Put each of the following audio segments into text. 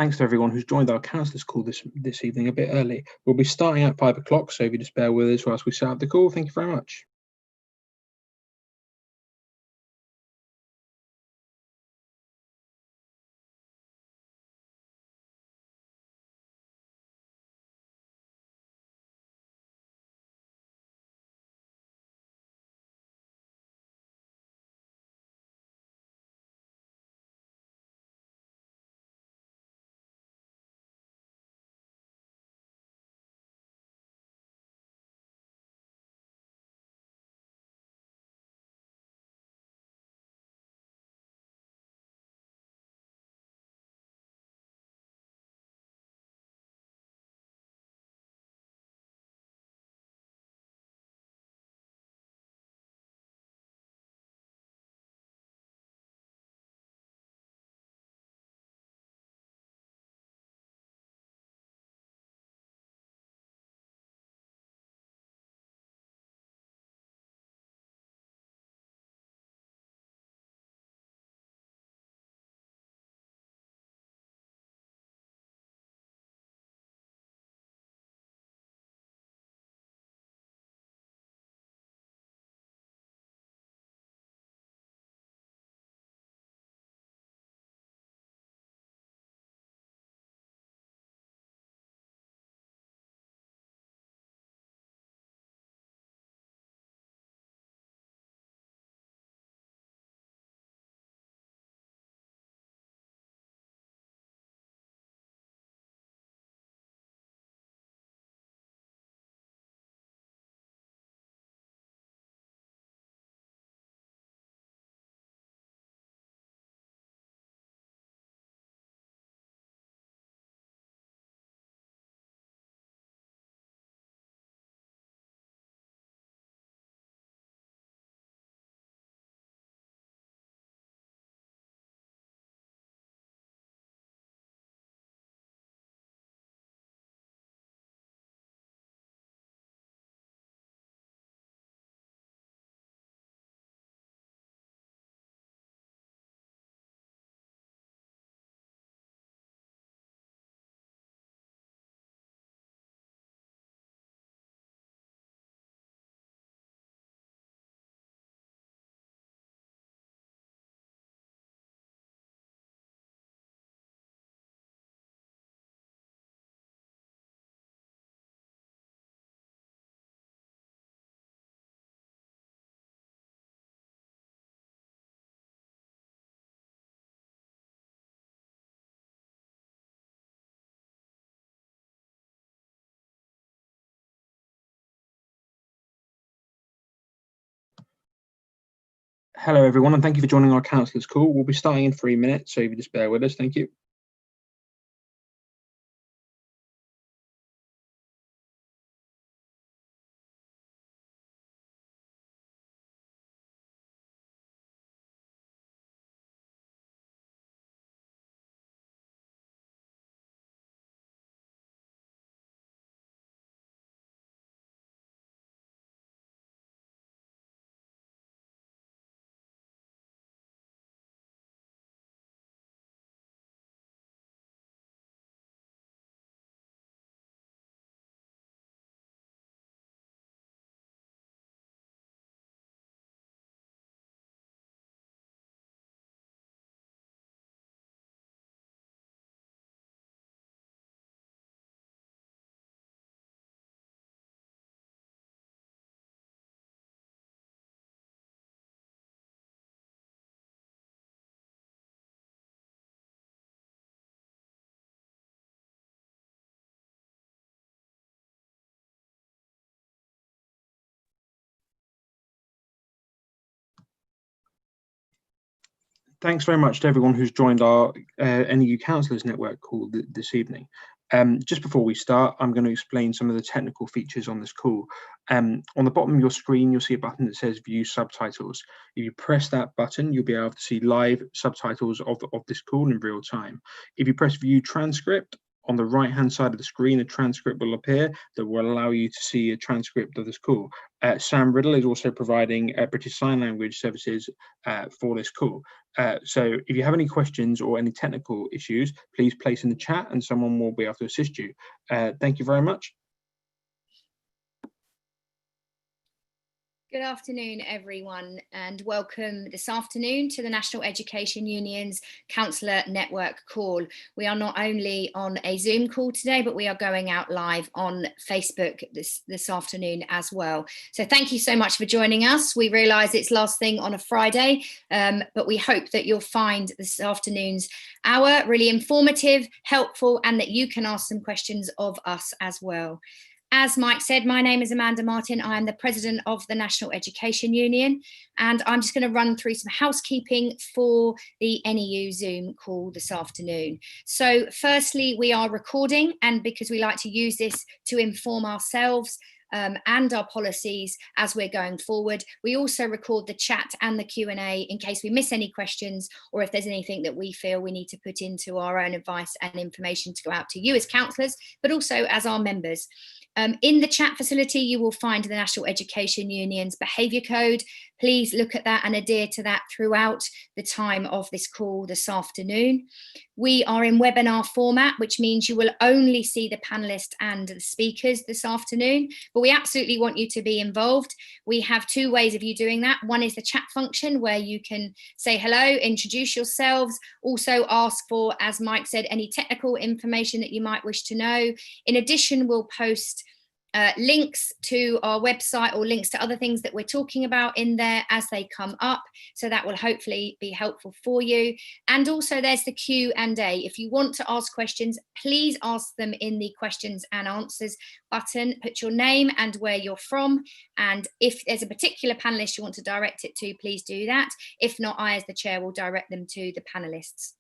Thanks to everyone who's joined our councillors call this evening a bit early. We'll be starting at 5 o'clock, so if you just bear with us whilst we set up the call. Thank you very much. Hello everyone, and thank you for joining our councillors call. We'll be starting in 3 minutes, so if you just bear with us, thank you. Thanks very much to everyone who's joined our NEU Councillors Network call this evening. Just before we start, I'm going to explain some of the technical features on this call. On the bottom of your screen, you'll see a button that says View Subtitles. If you press that button, you'll be able to see live subtitles of this call in real time. If you press View Transcript, On the right-hand side of the screen, a transcript will appear that will allow you to see a transcript of this call. Sam Riddle is also providing British Sign Language services for this call. So if you have any questions or any technical issues, please place in the chat and someone will be able to assist you. Thank you very much. Good afternoon, everyone, and welcome this afternoon to the National Education Union's Councillor Network call. We are not only on a Zoom call today, but we are going out live on Facebook this afternoon as well. So thank you so much for joining us. We realise it's last thing on a Friday, but we hope that you'll find this afternoon's hour really informative, helpful, and that you can ask some questions of us as well. As Mike said, my name is Amanda Martin. I am the president of the National Education Union, and I'm just going to run through some housekeeping for the NEU Zoom call this afternoon. So firstly, we are recording, and because we like to use this to inform ourselves and our policies as we're going forward, we also record the chat and the Q&A in case we miss any questions or if there's anything that we feel we need to put into our own advice and information to go out to you as councillors, but also as our members. In the chat facility, you will find the National Education Union's behaviour code. Please look at that and adhere to that throughout the time of this call this afternoon. We are in webinar format, which means you will only see the panellists and the speakers this afternoon, but we absolutely want you to be involved. We have two ways of you doing that. One is the chat function where you can say hello, introduce yourselves, also ask for, as Mike said, any technical information that you might wish to know. In addition, we'll post links to our website or links to other things that we're talking about in there as they come up, so that will hopefully be helpful for you. And also there's the Q&A. If you want to ask questions, please ask them in the questions and answers button. Put your name and where you're from, and if there's a particular panelist you want to direct it to, please do that. If not, I as the chair will direct them to the panelists.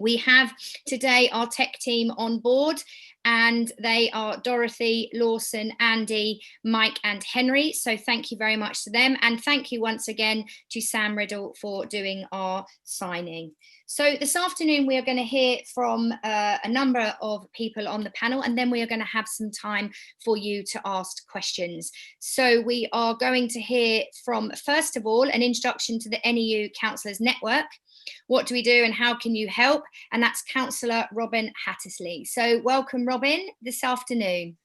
We have today our tech team on board, and they are Dorothy, Lawson, Andy, Mike and Henry. So thank you very much to them. And thank you once again to Sam Riddle for doing our signing. So this afternoon, we are going to hear from a number of people on the panel, and then we are going to have some time for you to ask questions. So we are going to hear from, first of all, an introduction to the NEU Councillors Network. What do we do and how can you help? And that's Councillor Robin Hattersley. So welcome, Robin, this afternoon.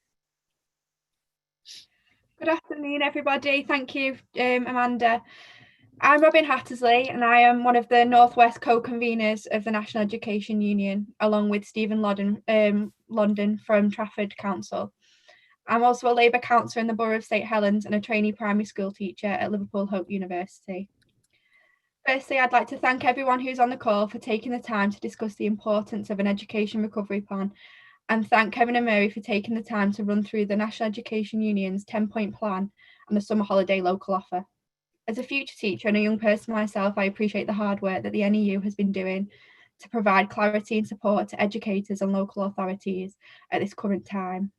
Good afternoon, everybody. Thank you, Amanda. I'm Robin Hattersley, and I am one of the Northwest co-conveners of the National Education Union, along with Stephen London from Trafford Council. I'm also a Labour councillor in the Borough of St Helens and a trainee primary school teacher at Liverpool Hope University. Firstly, I'd like to thank everyone who's on the call for taking the time to discuss the importance of an education recovery plan, and thank Kevin and Mary for taking the time to run through the National Education Union's 10-point plan and the summer holiday local offer. As a future teacher and a young person myself, I appreciate the hard work that the NEU has been doing to provide clarity and support to educators and local authorities at this current time.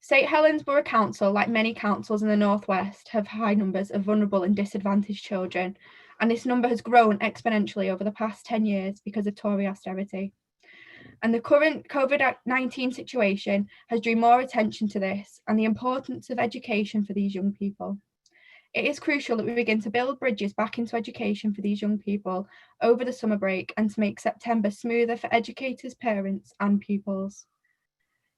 St Helens Borough Council, like many councils in the North West, have high numbers of vulnerable and disadvantaged children, and this number has grown exponentially over the past 10 years because of Tory austerity. And the current COVID-19 situation has drew more attention to this and the importance of education for these young people. It is crucial that we begin to build bridges back into education for these young people over the summer break and to make September smoother for educators, parents and pupils.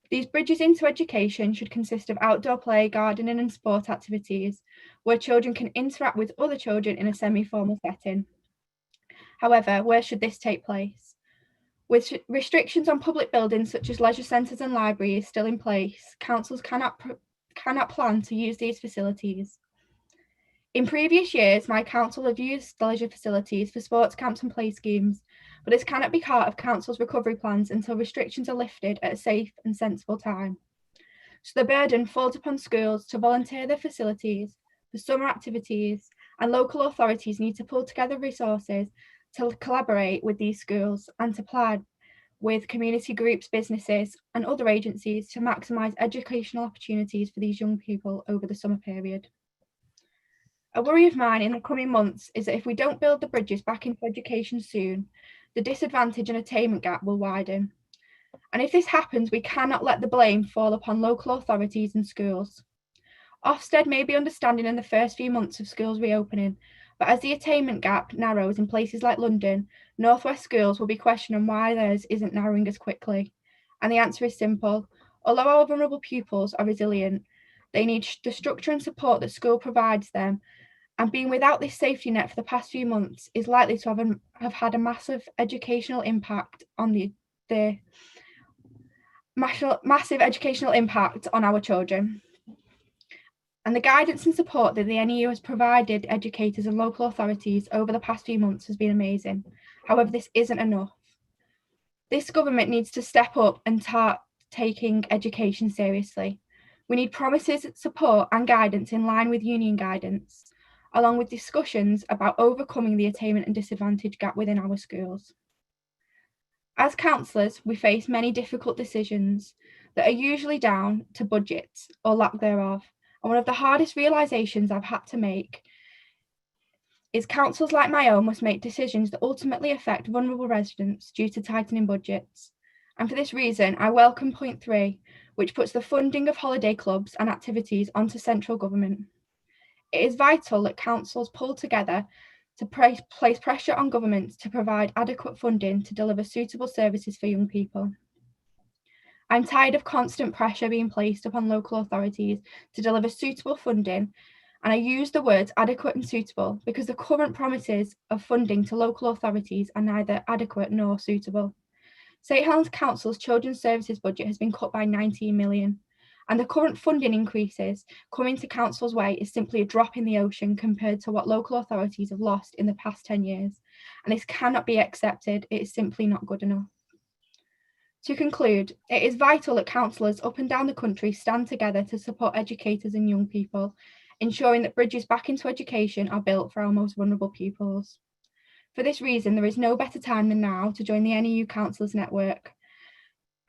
These bridges into education should consist of outdoor play, gardening and sport activities where children can interact with other children in a semi-formal setting. However, where should this take place? With restrictions on public buildings such as leisure centres and libraries still in place, councils cannot plan to use these facilities. In previous years, my council have used the leisure facilities for sports camps and play schemes, but this cannot be part of council's recovery plans until restrictions are lifted at a safe and sensible time. So the burden falls upon schools to volunteer their facilities for summer activities, and local authorities need to pull together resources to collaborate with these schools and to plan with community groups, businesses and other agencies to maximise educational opportunities for these young people over the summer period. A worry of mine in the coming months is that if we don't build the bridges back into education soon, the disadvantage and attainment gap will widen. And if this happens, we cannot let the blame fall upon local authorities and schools. Ofsted may be understanding in the first few months of schools reopening, but as the attainment gap narrows in places like London, North West schools will be questioning why theirs isn't narrowing as quickly. And the answer is simple. Although our vulnerable pupils are resilient, they need the structure and support that school provides them, and being without this safety net for the past few months is likely to have had a massive educational impact on massive educational impact on our children. And the guidance and support that the NEU has provided educators and local authorities over the past few months has been amazing. However, this isn't enough. This government needs to step up and start taking education seriously. We need promises, support and guidance in line with union guidance, along with discussions about overcoming the attainment and disadvantage gap within our schools. As councillors, we face many difficult decisions that are usually down to budgets or lack thereof. And one of the hardest realisations I've had to make is councils like my own must make decisions that ultimately affect vulnerable residents due to tightening budgets. And for this reason, I welcome point 3, which puts the funding of holiday clubs and activities onto central government. It is vital that councils pull together to place pressure on governments to provide adequate funding to deliver suitable services for young people. I'm tired of constant pressure being placed upon local authorities to deliver suitable funding, and I use the words adequate and suitable because the current promises of funding to local authorities are neither adequate nor suitable. St Helens Council's Children's Services budget has been cut by 19 million, and the current funding increases coming to council's way is simply a drop in the ocean compared to what local authorities have lost in the past 10 years, and this cannot be accepted. It is simply not good enough. To conclude, it is vital that councillors up and down the country stand together to support educators and young people, ensuring that bridges back into education are built for our most vulnerable pupils. For this reason, there is no better time than now to join the NEU Councillors Network,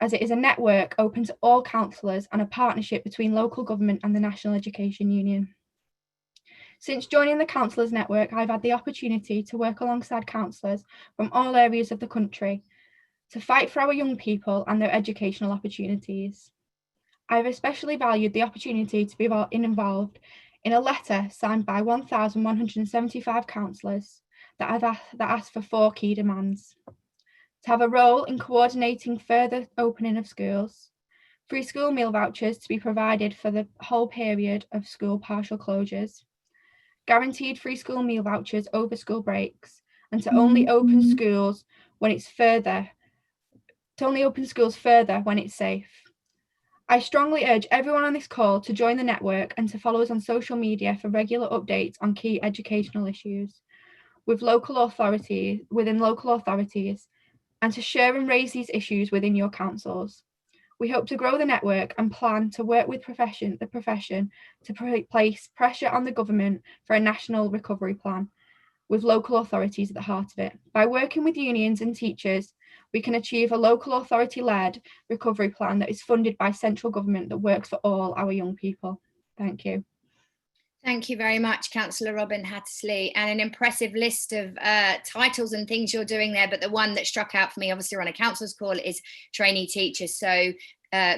as it is a network open to all councillors and a partnership between local government and the National Education Union. Since joining the Councillors Network, I've had the opportunity to work alongside councillors from all areas of the country to fight for our young people and their educational opportunities. I've especially valued the opportunity to be involved in a letter signed by 1,175 councillors that asked for 4 key demands: to have a role in coordinating further opening of schools, free school meal vouchers to be provided for the whole period of school partial closures, guaranteed free school meal vouchers over school breaks, and to only open schools when it's further when it's safe. I strongly urge everyone on this call to join the network and to follow us on social media for regular updates on key educational issues within local authorities, and to share and raise these issues within your councils. We hope to grow the network and plan to work with the profession to place pressure on the government for a national recovery plan, with local authorities at the heart of it. By working with unions and teachers, we can achieve a local authority-led recovery plan that is funded by central government that works for all our young people. Thank you. Thank you very much, Councillor Robin Hattersley, and an impressive list of titles and things you're doing there. But the one that struck out for me, obviously we're on a council's call, is trainee teachers. So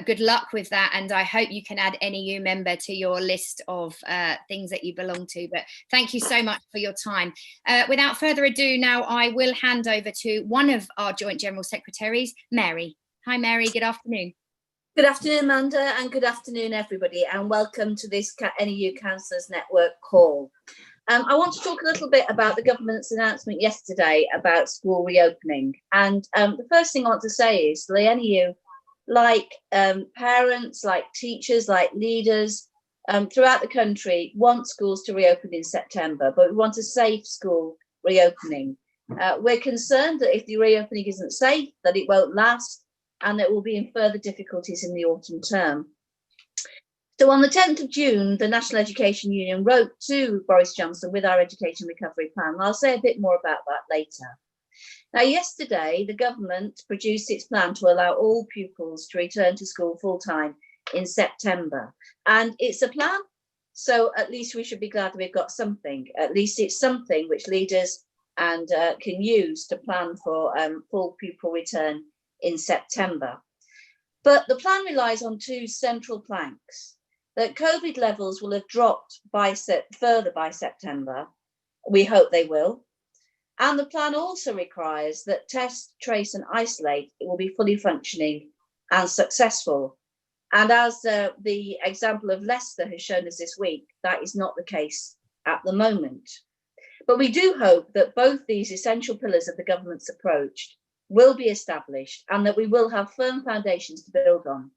good luck with that, and I hope you can add NEU member to your list of things that you belong to. But thank you so much for your time. Without further ado, now I will hand over to one of our Joint General Secretaries, Mary. Hi Mary, good afternoon. Good afternoon, Amanda, and good afternoon, everybody, and welcome to this NEU Councillors Network call. I want to talk a little bit about the government's announcement yesterday about school reopening. And the first thing I want to say is the NEU, like parents, like teachers, like leaders throughout the country, want schools to reopen in September, but we want a safe school reopening. We're concerned that if the reopening isn't safe, that it won't last, and it will be in further difficulties in the autumn term. So on the 10th of June, the National Education Union wrote to Boris Johnson with our education recovery plan. I'll say a bit more about that later. Now, yesterday, the government produced its plan to allow all pupils to return to school full-time in September. And it's a plan, so at least we should be glad that we've got something. At least it's something which leaders and can use to plan for full pupil return in September. But the plan relies on two central planks: that COVID levels will have dropped further by September. We hope they will. And the plan also requires that test, trace and isolate will be fully functioning and successful. And as the example of Leicester has shown us this week, that is not the case at the moment. But we do hope that both these essential pillars of the government's approach will be established and that we will have firm foundations to build on.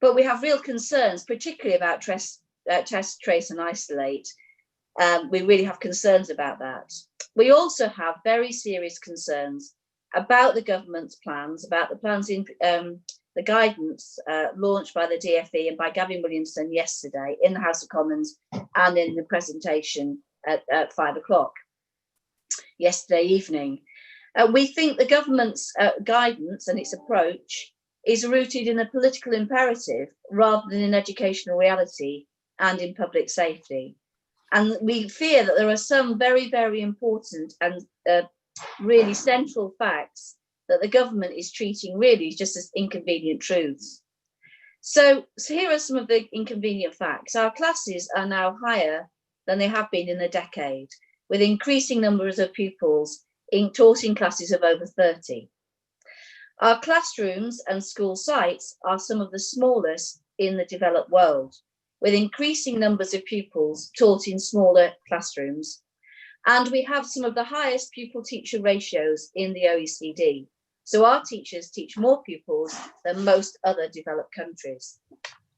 But we have real concerns, particularly about test, trace and isolate. We really have concerns about that. We also have very serious concerns about the government's plans, about the plans in the guidance launched by the DfE and by Gavin Williamson yesterday in the House of Commons and in the presentation at 5 o'clock yesterday evening. We think the government's guidance and its approach is rooted in a political imperative rather than in educational reality and in public safety. And we fear that there are some very, very important and really central facts that the government is treating really just as inconvenient truths. So here are some of the inconvenient facts. Our classes are now higher than they have been in a decade, with increasing numbers of pupils taught in classes of over 30. Our classrooms and school sites are some of the smallest in the developed world, with increasing numbers of pupils taught in smaller classrooms. And we have some of the highest pupil-teacher ratios in the OECD. So our teachers teach more pupils than most other developed countries.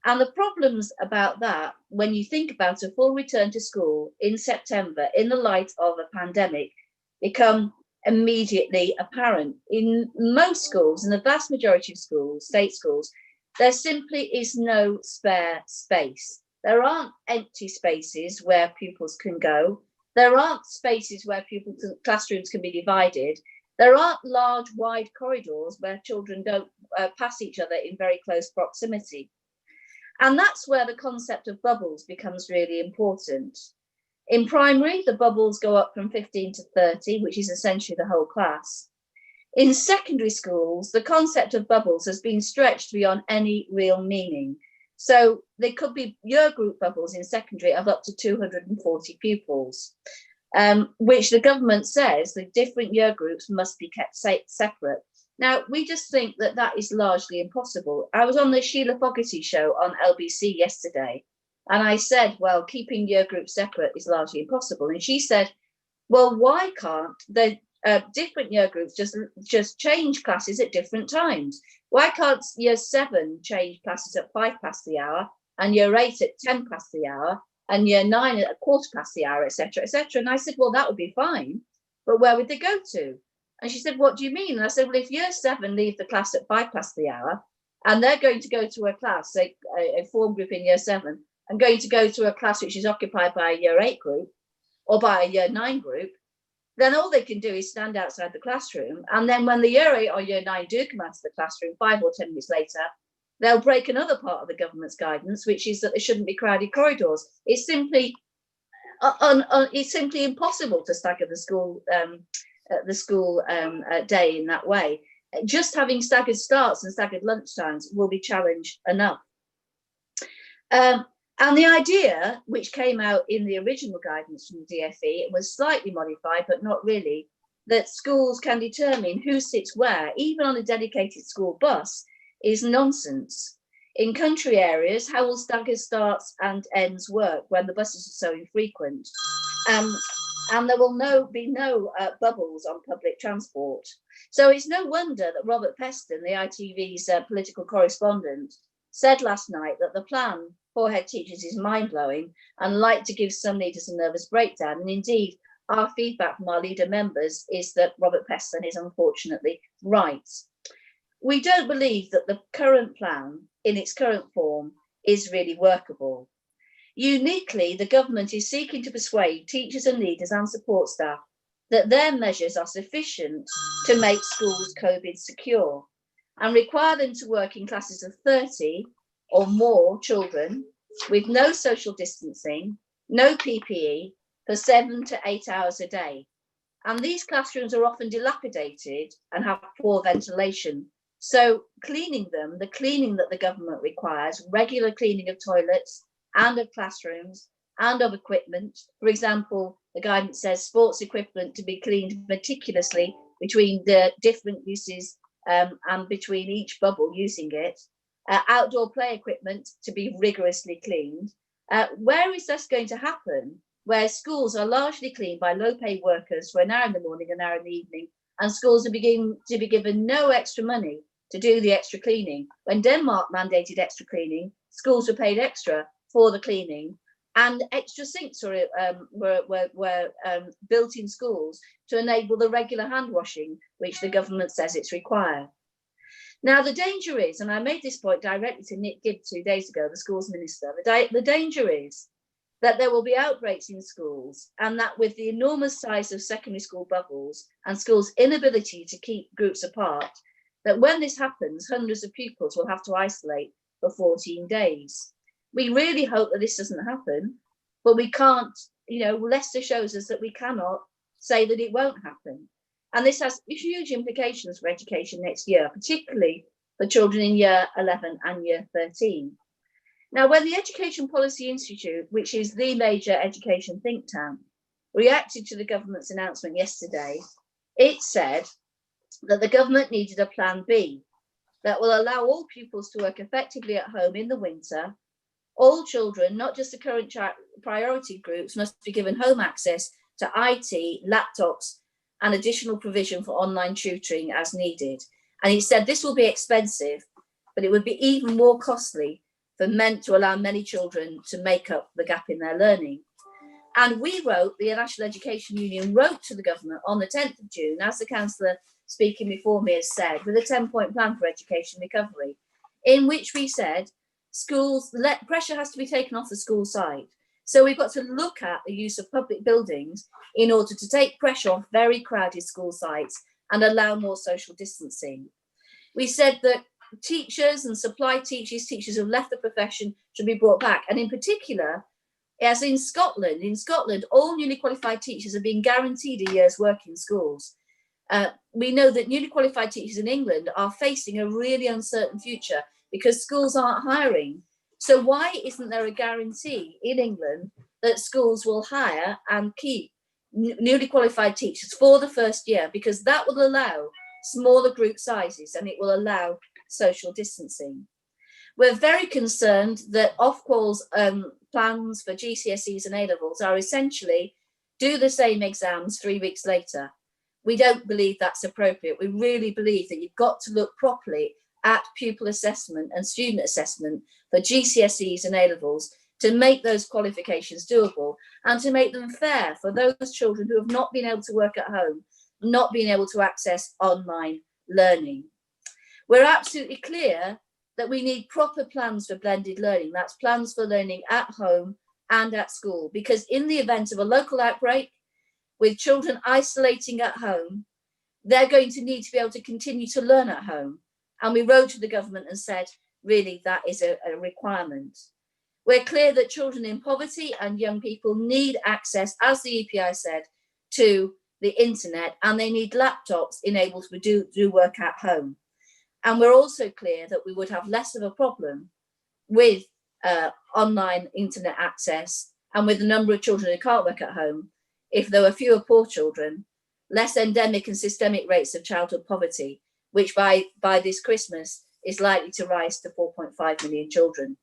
And the problems about that, when you think about a full return to school in September in the light of a pandemic, become immediately apparent. In most schools, in the vast majority of schools, state schools, there simply is no spare space. There aren't empty spaces where pupils can go. There aren't spaces where classrooms can be divided. There aren't large, wide corridors where children don't pass each other in very close proximity. And that's where the concept of bubbles becomes really important. In primary, the bubbles go up from 15 to 30, which is essentially the whole class. In secondary schools, the concept of bubbles has been stretched beyond any real meaning. So there could be year group bubbles in secondary of up to 240 pupils, which the government says the different year groups must be kept separate. Now, we just think that that is largely impossible. I was on the Sheila Fogarty show on LBC yesterday, and I said, well, keeping year groups separate is largely impossible. And she said, well, why can't the different year groups just change classes at different times? Why can't year 7 change classes at 5 past the hour, and year 8 at 10 past the hour, and year 9 at a quarter past the hour, etc., etc.? And I said, well, that would be fine, but where would they go to? And she said, what do you mean? And I said, well, if year 7 leave the class at 5 past the hour, and they're going to go to a class, a form group in year 7, and going to go to a class which is occupied by a year 8 group or by a year 9 group, then all they can do is stand outside the classroom. And then when the year 8 or year 9 do come out of the classroom 5 or 10 minutes later, they'll break another part of the government's guidance, which is that there shouldn't be crowded corridors. It's simply impossible to stagger the school day in that way. Just having staggered starts and staggered lunchtimes will be challenge enough. And the idea, which came out in the original guidance from the DfE, it was slightly modified, but not really, that schools can determine who sits where, even on a dedicated school bus, is nonsense. In country areas, how will staggered starts and ends work when the buses are so infrequent? And there will be no bubbles on public transport. So it's no wonder that Robert Peston, the ITV's political correspondent, said last night that the plan for head teachers is mind-blowing and like to give some leaders a nervous breakdown. And indeed, our feedback from our leader members is that Robert Peston is unfortunately right. We don't believe that the current plan in its current form is really workable. Uniquely, the government is seeking to persuade teachers and leaders and support staff that their measures are sufficient to make schools COVID secure and require them to work in classes of 30 or more children with no social distancing, no PPE for 7 to 8 hours a day. And these classrooms are often dilapidated and have poor ventilation. So cleaning them, the cleaning that the government requires, regular cleaning of toilets and of classrooms and of equipment. For example, the guidance says sports equipment to be cleaned meticulously between the different uses and between each bubble using it. Outdoor play equipment to be rigorously cleaned. Where is this going to happen? Where schools are largely cleaned by low-paid workers for an hour in the morning, an hour in the evening, and schools are beginning to be given no extra money to do the extra cleaning. When Denmark mandated extra cleaning, schools were paid extra for the cleaning, and extra sinks were built in schools to enable the regular hand washing, which the government says it's required. Now, the danger is, and I made this point directly to Nick Gibb 2 days ago, the schools minister, the danger is that there will be outbreaks in schools, and that with the enormous size of secondary school bubbles and schools' inability to keep groups apart, that when this happens, hundreds of pupils will have to isolate for 14 days. We really hope that this doesn't happen, but we can't, Leicester shows us that we cannot say that it won't happen. And this has huge implications for education next year, particularly for children in year 11 and year 13. Now, when the Education Policy Institute, which is the major education think tank, reacted to the government's announcement yesterday, it said that the government needed a plan B that will allow all pupils to work effectively at home in the winter. All children, not just the current priority groups, must be given home access to IT, laptops, and additional provision for online tutoring as needed. And he said this will be expensive, but it would be even more costly to allow many children to make up the gap in their learning. And the National Education Union wrote to the government on the 10th of June, as the councillor speaking before me has said, with a 10-point plan for education recovery, in which we said pressure has to be taken off the school side. So we've got to look at the use of public buildings in order to take pressure off very crowded school sites and allow more social distancing. We said that teachers and supply teachers who have left the profession should be brought back. And in particular, as in Scotland, all newly qualified teachers are being guaranteed a year's work in schools. We know that newly qualified teachers in England are facing a really uncertain future because schools aren't hiring. So why isn't there a guarantee in England that schools will hire and keep newly qualified teachers for the first year? Because that will allow smaller group sizes and it will allow social distancing. We're very concerned that Ofqual's plans for GCSEs and A-levels are essentially do the same exams 3 weeks later. We don't believe that's appropriate. We really believe that you've got to look properly at pupil assessment and student assessment for GCSEs and A-levels to make those qualifications doable and to make them fair for those children who have not been able to work at home, not being able to access online learning. We're absolutely clear that we need proper plans for blended learning. That's plans for learning at home and at school, because in the event of a local outbreak with children isolating at home, they're going to need to be able to continue to learn at home. And we wrote to the government and said, really, that is a requirement. We're clear that children in poverty and young people need access, as the EPI said, to the internet, and they need laptops enabled to do work at home. And we're also clear that we would have less of a problem with online internet access and with the number of children who can't work at home if there were fewer poor children, less endemic and systemic rates of childhood poverty, which by this Christmas is likely to rise to 4.5 million children.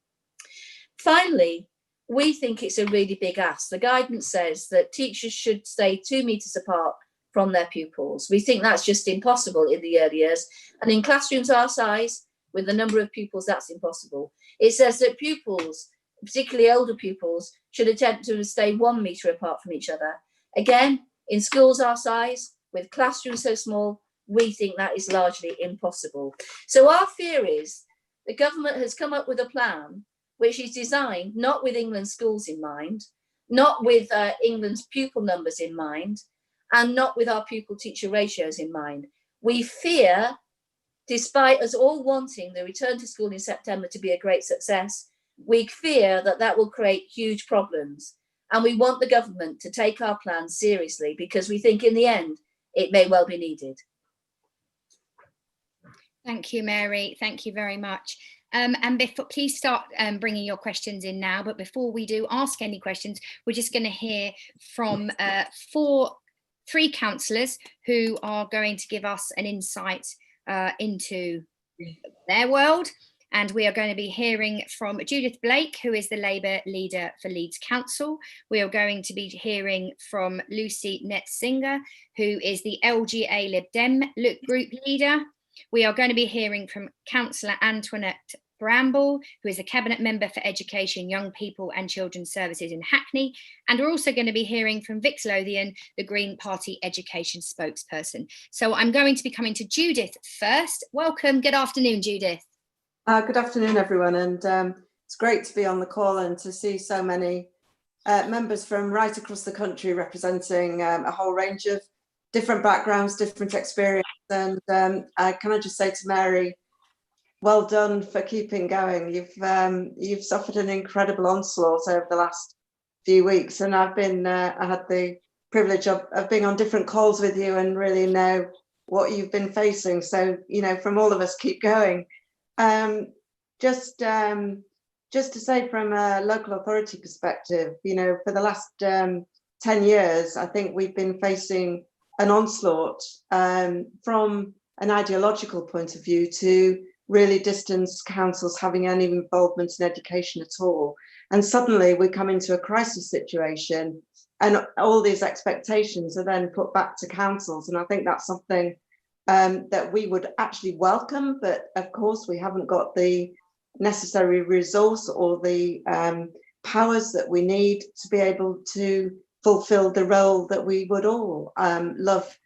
Finally, we think it's a really big ask. The guidance says that teachers should stay 2 meters apart from their pupils. We think that's just impossible in the early years. And in classrooms our size, with the number of pupils, that's impossible. It says that pupils, particularly older pupils, should attempt to stay 1 meter apart from each other. Again, in schools our size, with classrooms so small, we think that is largely impossible. So our fear is the government has come up with a plan which is designed not with England's schools in mind, not with England's pupil numbers in mind, and not with our pupil-teacher ratios in mind. We fear, despite us all wanting the return to school in September to be a great success, we fear that that will create huge problems. And we want the government to take our plan seriously because we think in the end, it may well be needed. Thank you, Mary. Thank you very much. And please start bringing your questions in now. But before we do ask any questions, we're just going to hear from three councillors who are going to give us an insight into their world. And we are going to be hearing from Judith Blake, who is the Labour leader for Leeds Council. We are going to be hearing from Lucy Netzinger, who is the LGA Lib Dem group leader. We are going to be hearing from Councillor Antoinette Ramble, who is a Cabinet Member for Education, Young People and Children's Services in Hackney. And we're also going to be hearing from Vix Lothian, the Green Party Education spokesperson. So I'm going to be coming to Judith first. Welcome. Good afternoon, Judith. Good afternoon, everyone. And it's great to be on the call and to see so many members from right across the country representing a whole range of different backgrounds, different experience. And can I just say to Mary, well done for keeping going. You've suffered an incredible onslaught over the last few weeks, and I've been I had the privilege of being on different calls with you and really know what you've been facing. So, you know, from all of us, keep going. Just to say, from a local authority perspective, you know, for the last 10 years, I think we've been facing an onslaught from an ideological point of view to really distance councils having any involvement in education at all. And suddenly we come into a crisis situation and all these expectations are then put back to councils. And I think that's something that we would actually welcome, but of course we haven't got the necessary resource or the powers that we need to be able to fulfill the role that we would all love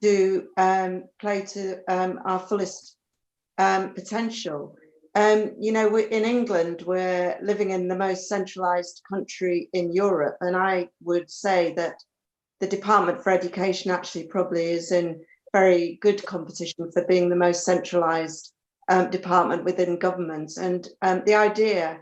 to play to our fullest potential. You know, in England, we're living in the most centralised country in Europe, and I would say that the Department for Education actually probably is in very good competition for being the most centralised department within government. And the idea,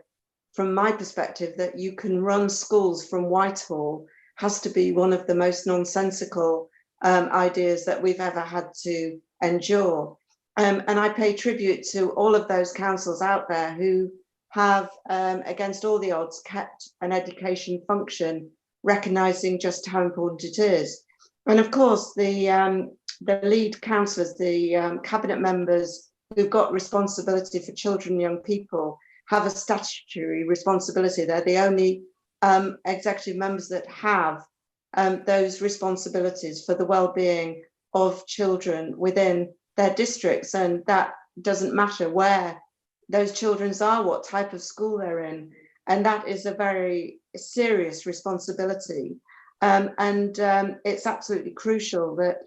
from my perspective, that you can run schools from Whitehall has to be one of the most nonsensical ideas that we've ever had to endure. And I pay tribute to all of those councils out there who have, against all the odds, kept an education function, recognising just how important it is. And of course, the lead councillors, the cabinet members who've got responsibility for children and young people, have a statutory responsibility. They're the only executive members that have those responsibilities for the well-being of children within their districts, and that doesn't matter where those children are, what type of school they're in, and that is a very serious responsibility. It's absolutely crucial that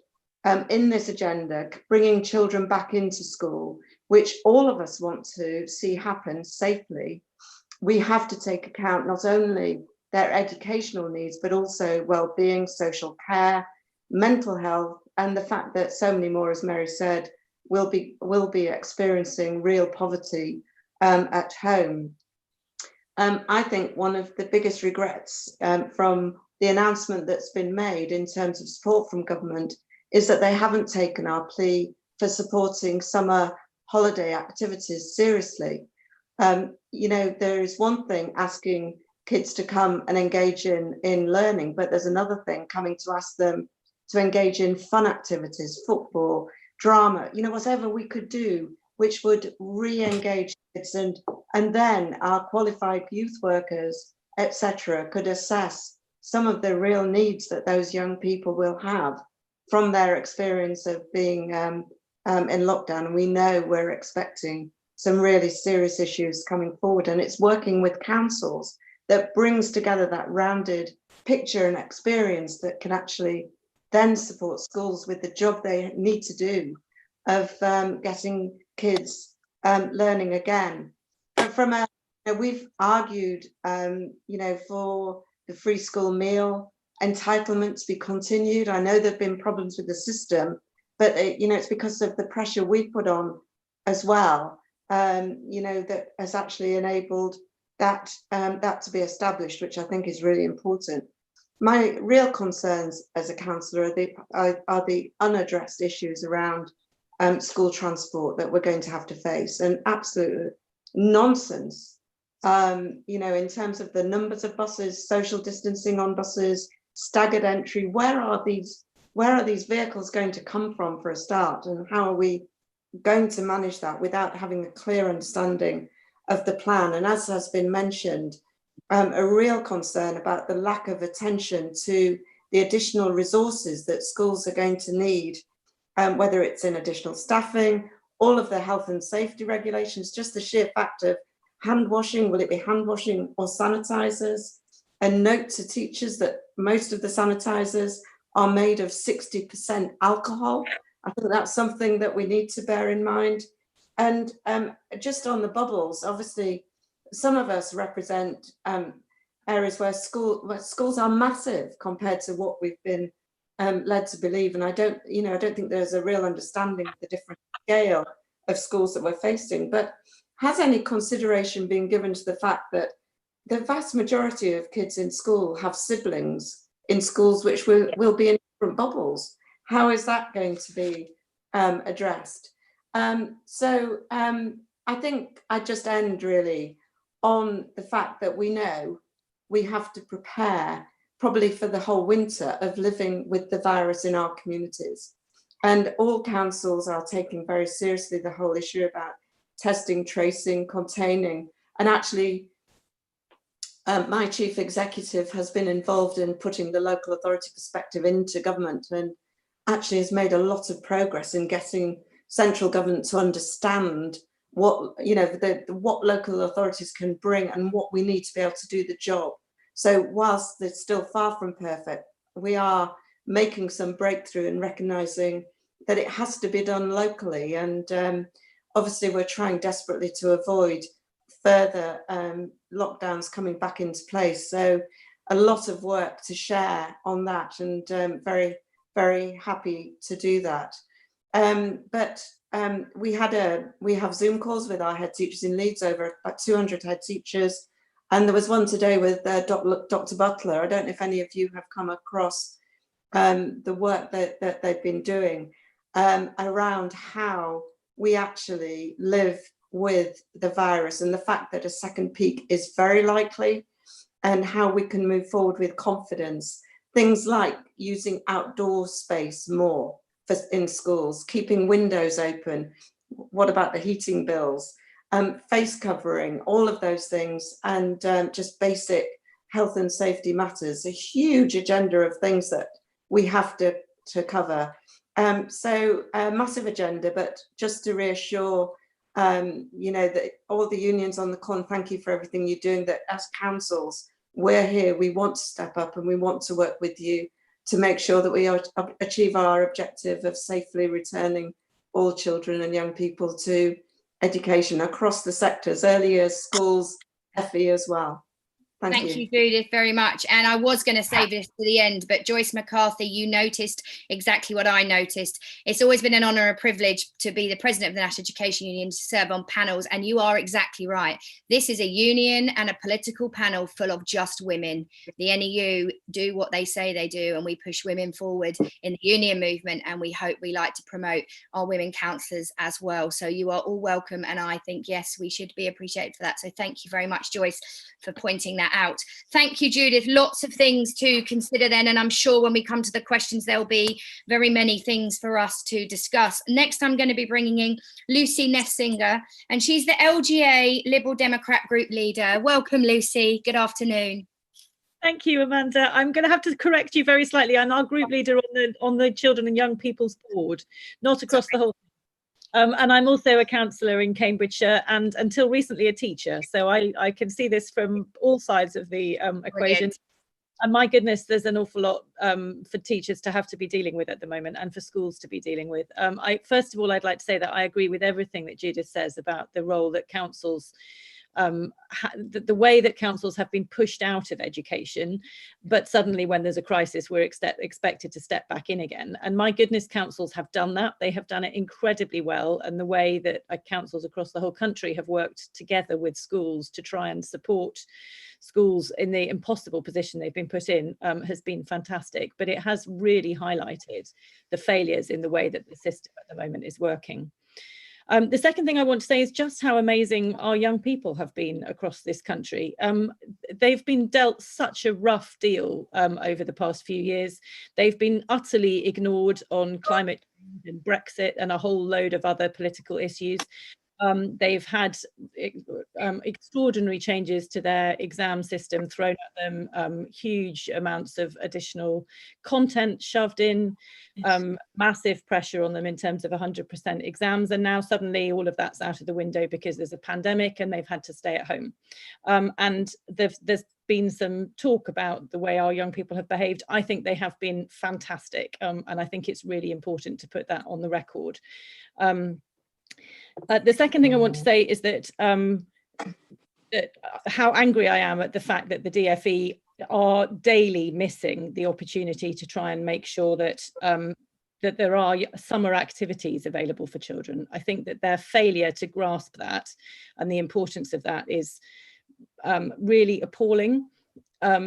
in this agenda, bringing children back into school, which all of us want to see happen safely, we have to take account not only their educational needs, but also well-being, social care, mental health, and the fact that so many more, as Mary said, will be experiencing real poverty at home. I think one of the biggest regrets from the announcement that's been made in terms of support from government is that they haven't taken our plea for supporting summer holiday activities seriously. You know, there is one thing asking kids to come and engage in learning, but there's another thing coming to ask them to engage in fun activities, football, drama, you know, whatever we could do which would re-engage kids, and then our qualified youth workers, etc., could assess some of the real needs that those young people will have from their experience of being in lockdown. And we know we're expecting some really serious issues coming forward, and it's working with councils that brings together that rounded picture and experience that can actually then support schools with the job they need to do of getting kids learning again. But from a, you know, we've argued, you know, for the free school meal entitlement to be continued. I know there've been problems with the system, but you know, it's because of the pressure we put on as well. You know, that has actually enabled that to be established, which I think is really important. My real concerns as a councillor are the unaddressed issues around school transport that we're going to have to face, and absolute nonsense. You know, in terms of the numbers of buses, social distancing on buses, staggered entry, where are these vehicles going to come from for a start, and how are we going to manage that without having a clear understanding of the plan? And as has been mentioned, a real concern about the lack of attention to the additional resources that schools are going to need, whether it's in additional staffing, all of the health and safety regulations, just the sheer fact of hand washing, will it be hand washing or sanitizers? And note to teachers that most of the sanitizers are made of 60% alcohol. I think that's something that we need to bear in mind. And just on the bubbles, obviously, some of us represent areas where schools are massive compared to what we've been led to believe. And I don't think there's a real understanding of the different scale of schools that we're facing. But has any consideration been given to the fact that the vast majority of kids in school have siblings in schools which will be in different bubbles? How is that going to be addressed? So I think I just end really on the fact that we know we have to prepare probably for the whole winter of living with the virus in our communities. And all councils are taking very seriously the whole issue about testing, tracing, containing. And actually, my chief executive has been involved in putting the local authority perspective into government, and actually has made a lot of progress in getting central government to understand what, you know, what local authorities can bring and what we need to be able to do the job. So whilst it's still far from perfect, we are making some breakthrough in recognising that it has to be done locally. And obviously we're trying desperately to avoid further lockdowns coming back into place. So a lot of work to share on that, and very, very happy to do that. But we have Zoom calls with our head teachers in Leeds, over about 200 head teachers. And there was one today with Dr. Butler. I don't know if any of you have come across the work that they've been doing around how we actually live with the virus, and the fact that a second peak is very likely, and how we can move forward with confidence. Things like using outdoor space more in schools, keeping windows open. What about the heating bills? Face covering, all of those things, and just basic health and safety matters. A huge agenda of things that we have to cover. So a massive agenda, but just to reassure, you know, that all the unions on the call, and thank you for everything you're doing, that as councils, we're here, we want to step up, and we want to work with you to make sure that we achieve our objective of safely returning all children and young people to education across the sectors, early years, schools, FE as well. Thank you, Judith, very much. And I was going to save this to the end, but Joyce McCarthy, you noticed exactly what I noticed. It's always been an honour and a privilege to be the president of the National Education Union, to serve on panels, and you are exactly right. This is a union and a political panel full of just women. The NEU do what they say they do, and we push women forward in the union movement, and we like to promote our women councillors as well. So you are all welcome, and I think, yes, we should be appreciated for that. So thank you very much, Joyce, for pointing that out. Thank you, Judith. Lots of things to consider then, and I'm sure when we come to the questions there'll be very many things for us to discuss. Next, I'm going to be bringing in Lucy Nessinger, and she's the LGA Liberal Democrat group leader. Welcome, Lucy. Good afternoon. Thank you, Amanda. I'm going to have to correct you very slightly. I'm our group leader on the Children and Young People's Board, not across the whole. And I'm also a councillor in Cambridgeshire, and until recently a teacher. So I can see this from all sides of the equation. Brilliant. And my goodness, there's an awful lot for teachers to have to be dealing with at the moment, and for schools to be dealing with. First of all, I'd like to say that I agree with everything that Judith says about the role that councils the way that councils have been pushed out of education, but suddenly when there's a crisis, we're expected to step back in again. And my goodness, councils have done that. They have done it incredibly well. And the way that councils across the whole country have worked together with schools to try and support schools in the impossible position they've been put in has been fantastic. But it has really highlighted the failures in the way that the system at the moment is working. The second thing I want to say is just how amazing our young people have been across this country. They've been dealt such a rough deal over the past few years. They've been utterly ignored on climate change and Brexit and a whole load of other political issues. They've had extraordinary changes to their exam system thrown at them, huge amounts of additional content shoved in, massive pressure on them in terms of 100% exams. And now suddenly all of that's out of the window because there's a pandemic and they've had to stay at home. And there's been some talk about the way our young people have behaved. I think they have been fantastic. And I think it's really important to put that on the record. The second thing I want to say is that, how angry I am at the fact that the DFE are daily missing the opportunity to try and make sure that that there are summer activities available for children. I think that their failure to grasp that and the importance of that is really appalling. I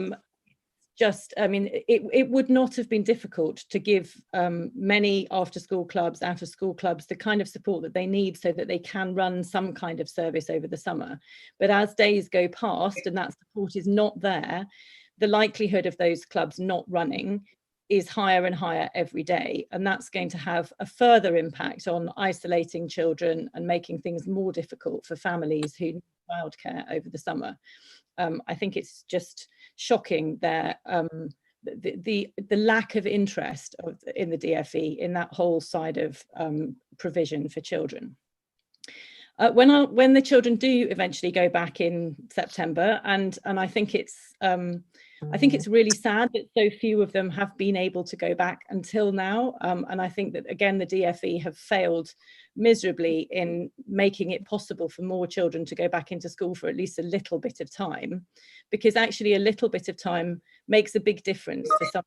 mean, it would not have been difficult to give many after-school clubs, out-of-school clubs, the kind of support that they need so that they can run some kind of service over the summer. But as days go past and that support is not there, the likelihood of those clubs not running is higher and higher every day. And that's going to have a further impact on isolating children and making things more difficult for families who need childcare over the summer. I think it's just shocking that the lack of interest in the DFE in that whole side of provision for children. When the children do eventually go back in September, and I think it's really sad that so few of them have been able to go back until now. And I think that, again, the DFE have failed miserably in making it possible for more children to go back into school for at least a little bit of time, because actually a little bit of time makes a big difference for some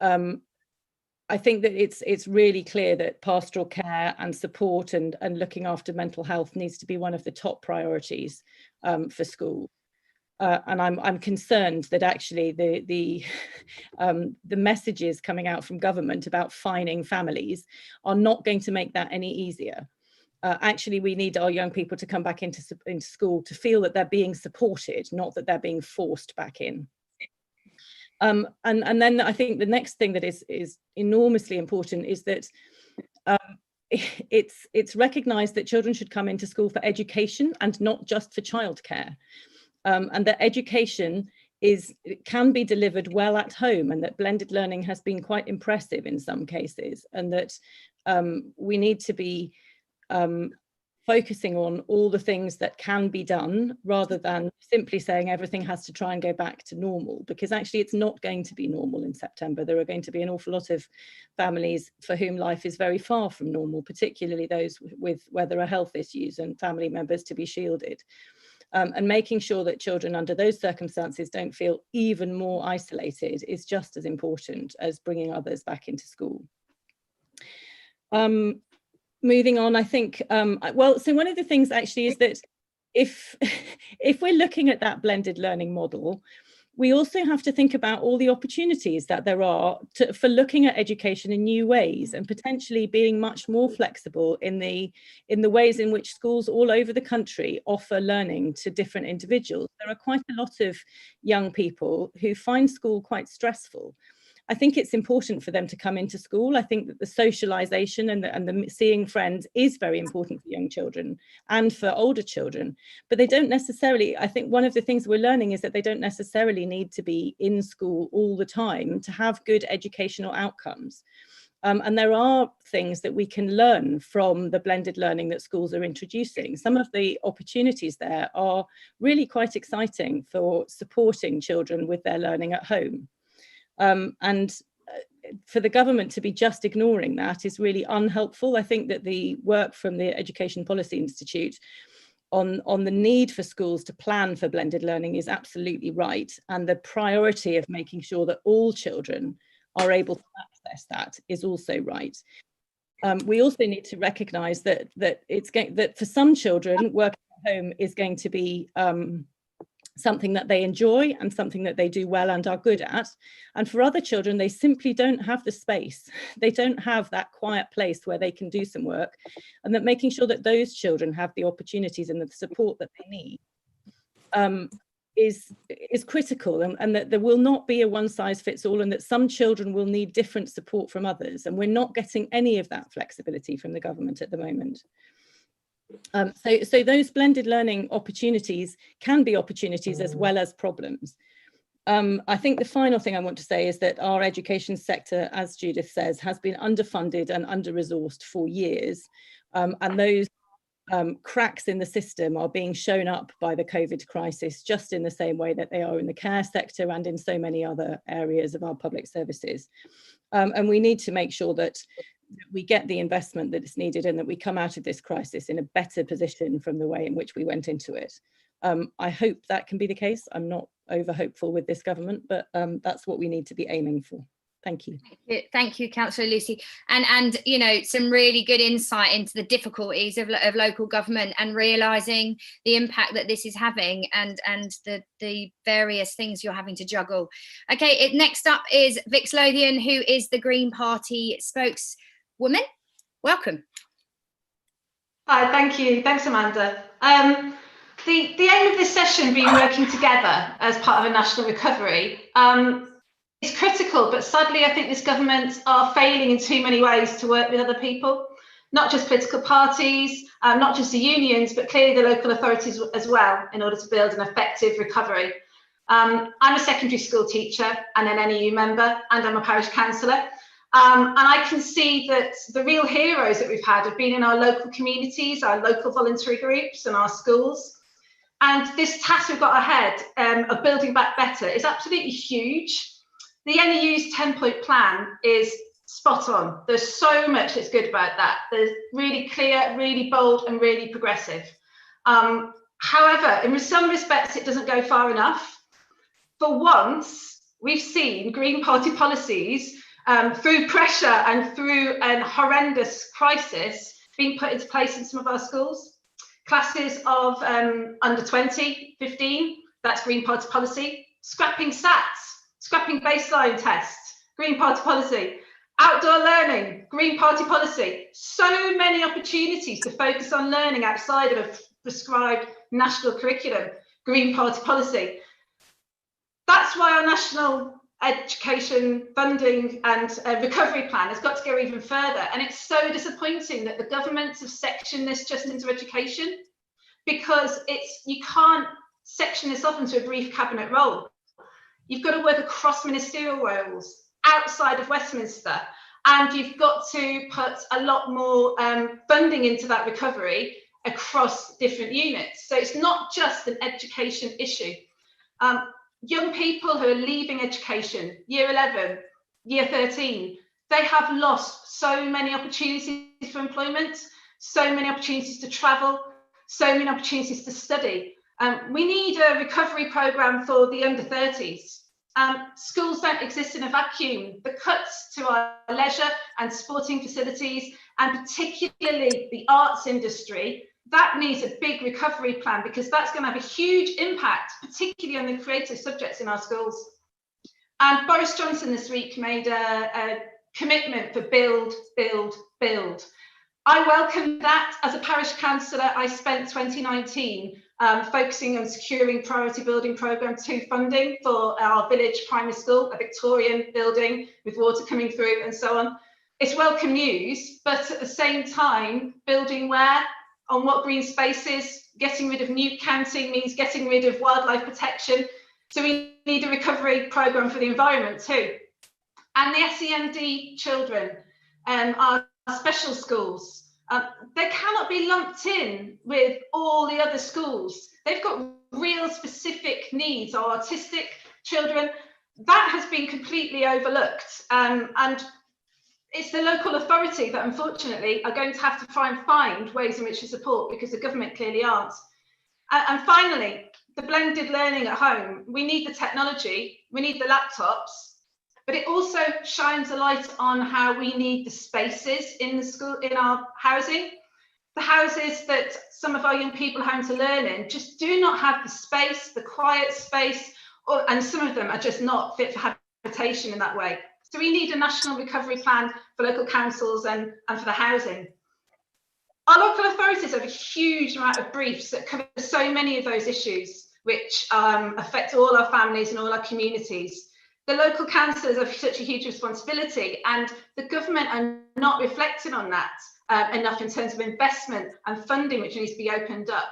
children. I think that it's really clear that pastoral care and support and looking after mental health needs to be one of the top priorities for school. And I'm concerned that actually the messages coming out from government about fining families are not going to make that any easier. Actually, we need our young people to come back into school to feel that they're being supported, not that they're being forced back in. And then I think the next thing that is enormously important is that it's recognised that children should come into school for education and not just for childcare. And that education can be delivered well at home, and that blended learning has been quite impressive in some cases, and that we need to be focusing on all the things that can be done rather than simply saying everything has to try and go back to normal, because actually it's not going to be normal in September. There are going to be an awful lot of families for whom life is very far from normal, particularly those with where there are health issues and family members to be shielded. And making sure that children under those circumstances don't feel even more isolated is just as important as bringing others back into school. Moving on, I think, so one of the things actually is that if we're looking at that blended learning model, we also have to think about all the opportunities that there are for looking at education in new ways and potentially being much more flexible in the ways in which schools all over the country offer learning to different individuals. There are quite a lot of young people who find school quite stressful. I think it's important for them to come into school. I think that the socialization and the seeing friends is very important for young children and for older children, but they don't necessarily, I think one of the things we're learning is that they don't necessarily need to be in school all the time to have good educational outcomes. And there are things that we can learn from the blended learning that schools are introducing. Some of the opportunities there are really quite exciting for supporting children with their learning at home. And for the government to be just ignoring that is really unhelpful. I think that the work from the Education Policy Institute on the need for schools to plan for blended learning is absolutely right, and the priority of making sure that all children are able to access that is also right. We also need to recognise that for some children, working at home is going to be something that they enjoy and something that they do well and are good at. And for other children, they simply don't have the space. They don't have that quiet place where they can do some work, and that making sure that those children have the opportunities and the support that they need is critical, and that there will not be a one size fits all, and that some children will need different support from others. And we're not getting any of that flexibility from the government at the moment. So those blended learning opportunities can be opportunities as well as problems. I think the final thing I want to say is that our education sector, as Judith says, has been underfunded and under-resourced for years. And those cracks in the system are being shown up by the COVID crisis, just in the same way that they are in the care sector and in so many other areas of our public services. And we need to make sure that we get the investment that is needed and that we come out of this crisis in a better position from the way in which we went into it. I hope that can be the case. I'm not over hopeful with this government, but that's what we need to be aiming for. Thank you. Thank you, Councillor Lucy. And you know, some really good insight into the difficulties of local government and realising the impact that this is having and the various things you're having to juggle. Okay, next up is Vix Lothian, who is the Green Party spokeswoman. Welcome. Hi, thank you. Thanks, Amanda. The aim of this session being working together as part of a national recovery is critical, but sadly I think this government are failing in too many ways to work with other people, not just political parties, not just the unions, but clearly the local authorities as well, in order to build an effective recovery. I'm a secondary school teacher and an NEU member, and I'm a parish councillor. And I can see that the real heroes that we've had have been in our local communities, our local voluntary groups and our schools. And this task we've got ahead of building back better is absolutely huge. The NEU's 10-point plan is spot on. There's so much that's good about that. There's really clear, really bold and really progressive. However, in some respects, it doesn't go far enough. For once, we've seen Green Party policies through pressure and through a horrendous crisis being put into place in some of our schools. Classes of under 20, 15, that's Green Party policy. Scrapping SATs, scrapping baseline tests, Green Party policy. Outdoor learning, Green Party policy. So many opportunities to focus on learning outside of a prescribed national curriculum, Green Party policy. That's why our national education funding and recovery plan has got to go even further. And it's so disappointing that the governments have sectioned this just into education, because you can't section this off into a brief cabinet role. You've got to work across ministerial roles outside of Westminster, and you've got to put a lot more funding into that recovery across different units. So it's not just an education issue. Young people who are leaving education, year 11, year 13, they have lost so many opportunities for employment, so many opportunities to travel, so many opportunities to study. We need a recovery programme for the under 30s. Schools don't exist in a vacuum. The cuts to our leisure and sporting facilities, and particularly the arts industry, that needs a big recovery plan, because that's going to have a huge impact, particularly on the creative subjects in our schools. And Boris Johnson this week made a commitment for build, build, build. I welcome that. As a parish councillor, I spent 2019 focusing on securing priority building programme 2 funding for our village primary school, a Victorian building with water coming through and so on. It's welcome news, but at the same time, building where? On what green spaces? Getting rid of newt counting means getting rid of wildlife protection. So we need a recovery programme for the environment too. And the SEND children, our special schools, they cannot be lumped in with all the other schools. They've got real specific needs. Our autistic children, that has been completely overlooked. And it's the local authority that unfortunately are going to have to try and find ways in which to support, because the government clearly aren't. And finally, the blended learning at home. We need the technology, we need the laptops, but it also shines a light on how we need the spaces in the school, in our housing. The houses that some of our young people are having to learn in just do not have the space, the quiet space, and some of them are just not fit for habitation in that way. So we need a national recovery plan for local councils and for the housing. Our local authorities have a huge amount of briefs that cover so many of those issues, which affect all our families and all our communities. The local councillors have such a huge responsibility, and the government are not reflecting on that enough in terms of investment and funding, which needs to be opened up.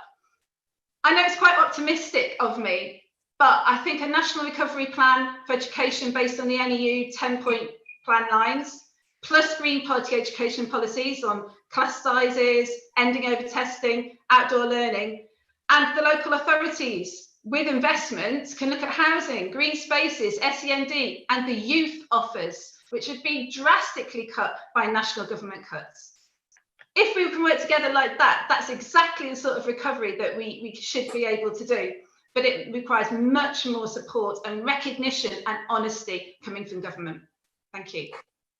I know it's quite optimistic of me, but I think a national recovery plan for education based on the NEU 10-point plan lines, plus Green Party education policies on class sizes, ending over testing, outdoor learning, and the local authorities with investment can look at housing, green spaces, SEND, and the youth offers, which have been drastically cut by national government cuts. If we can work together like that, that's exactly the sort of recovery that we should be able to do. But it requires much more support and recognition and honesty coming from government. Thank you.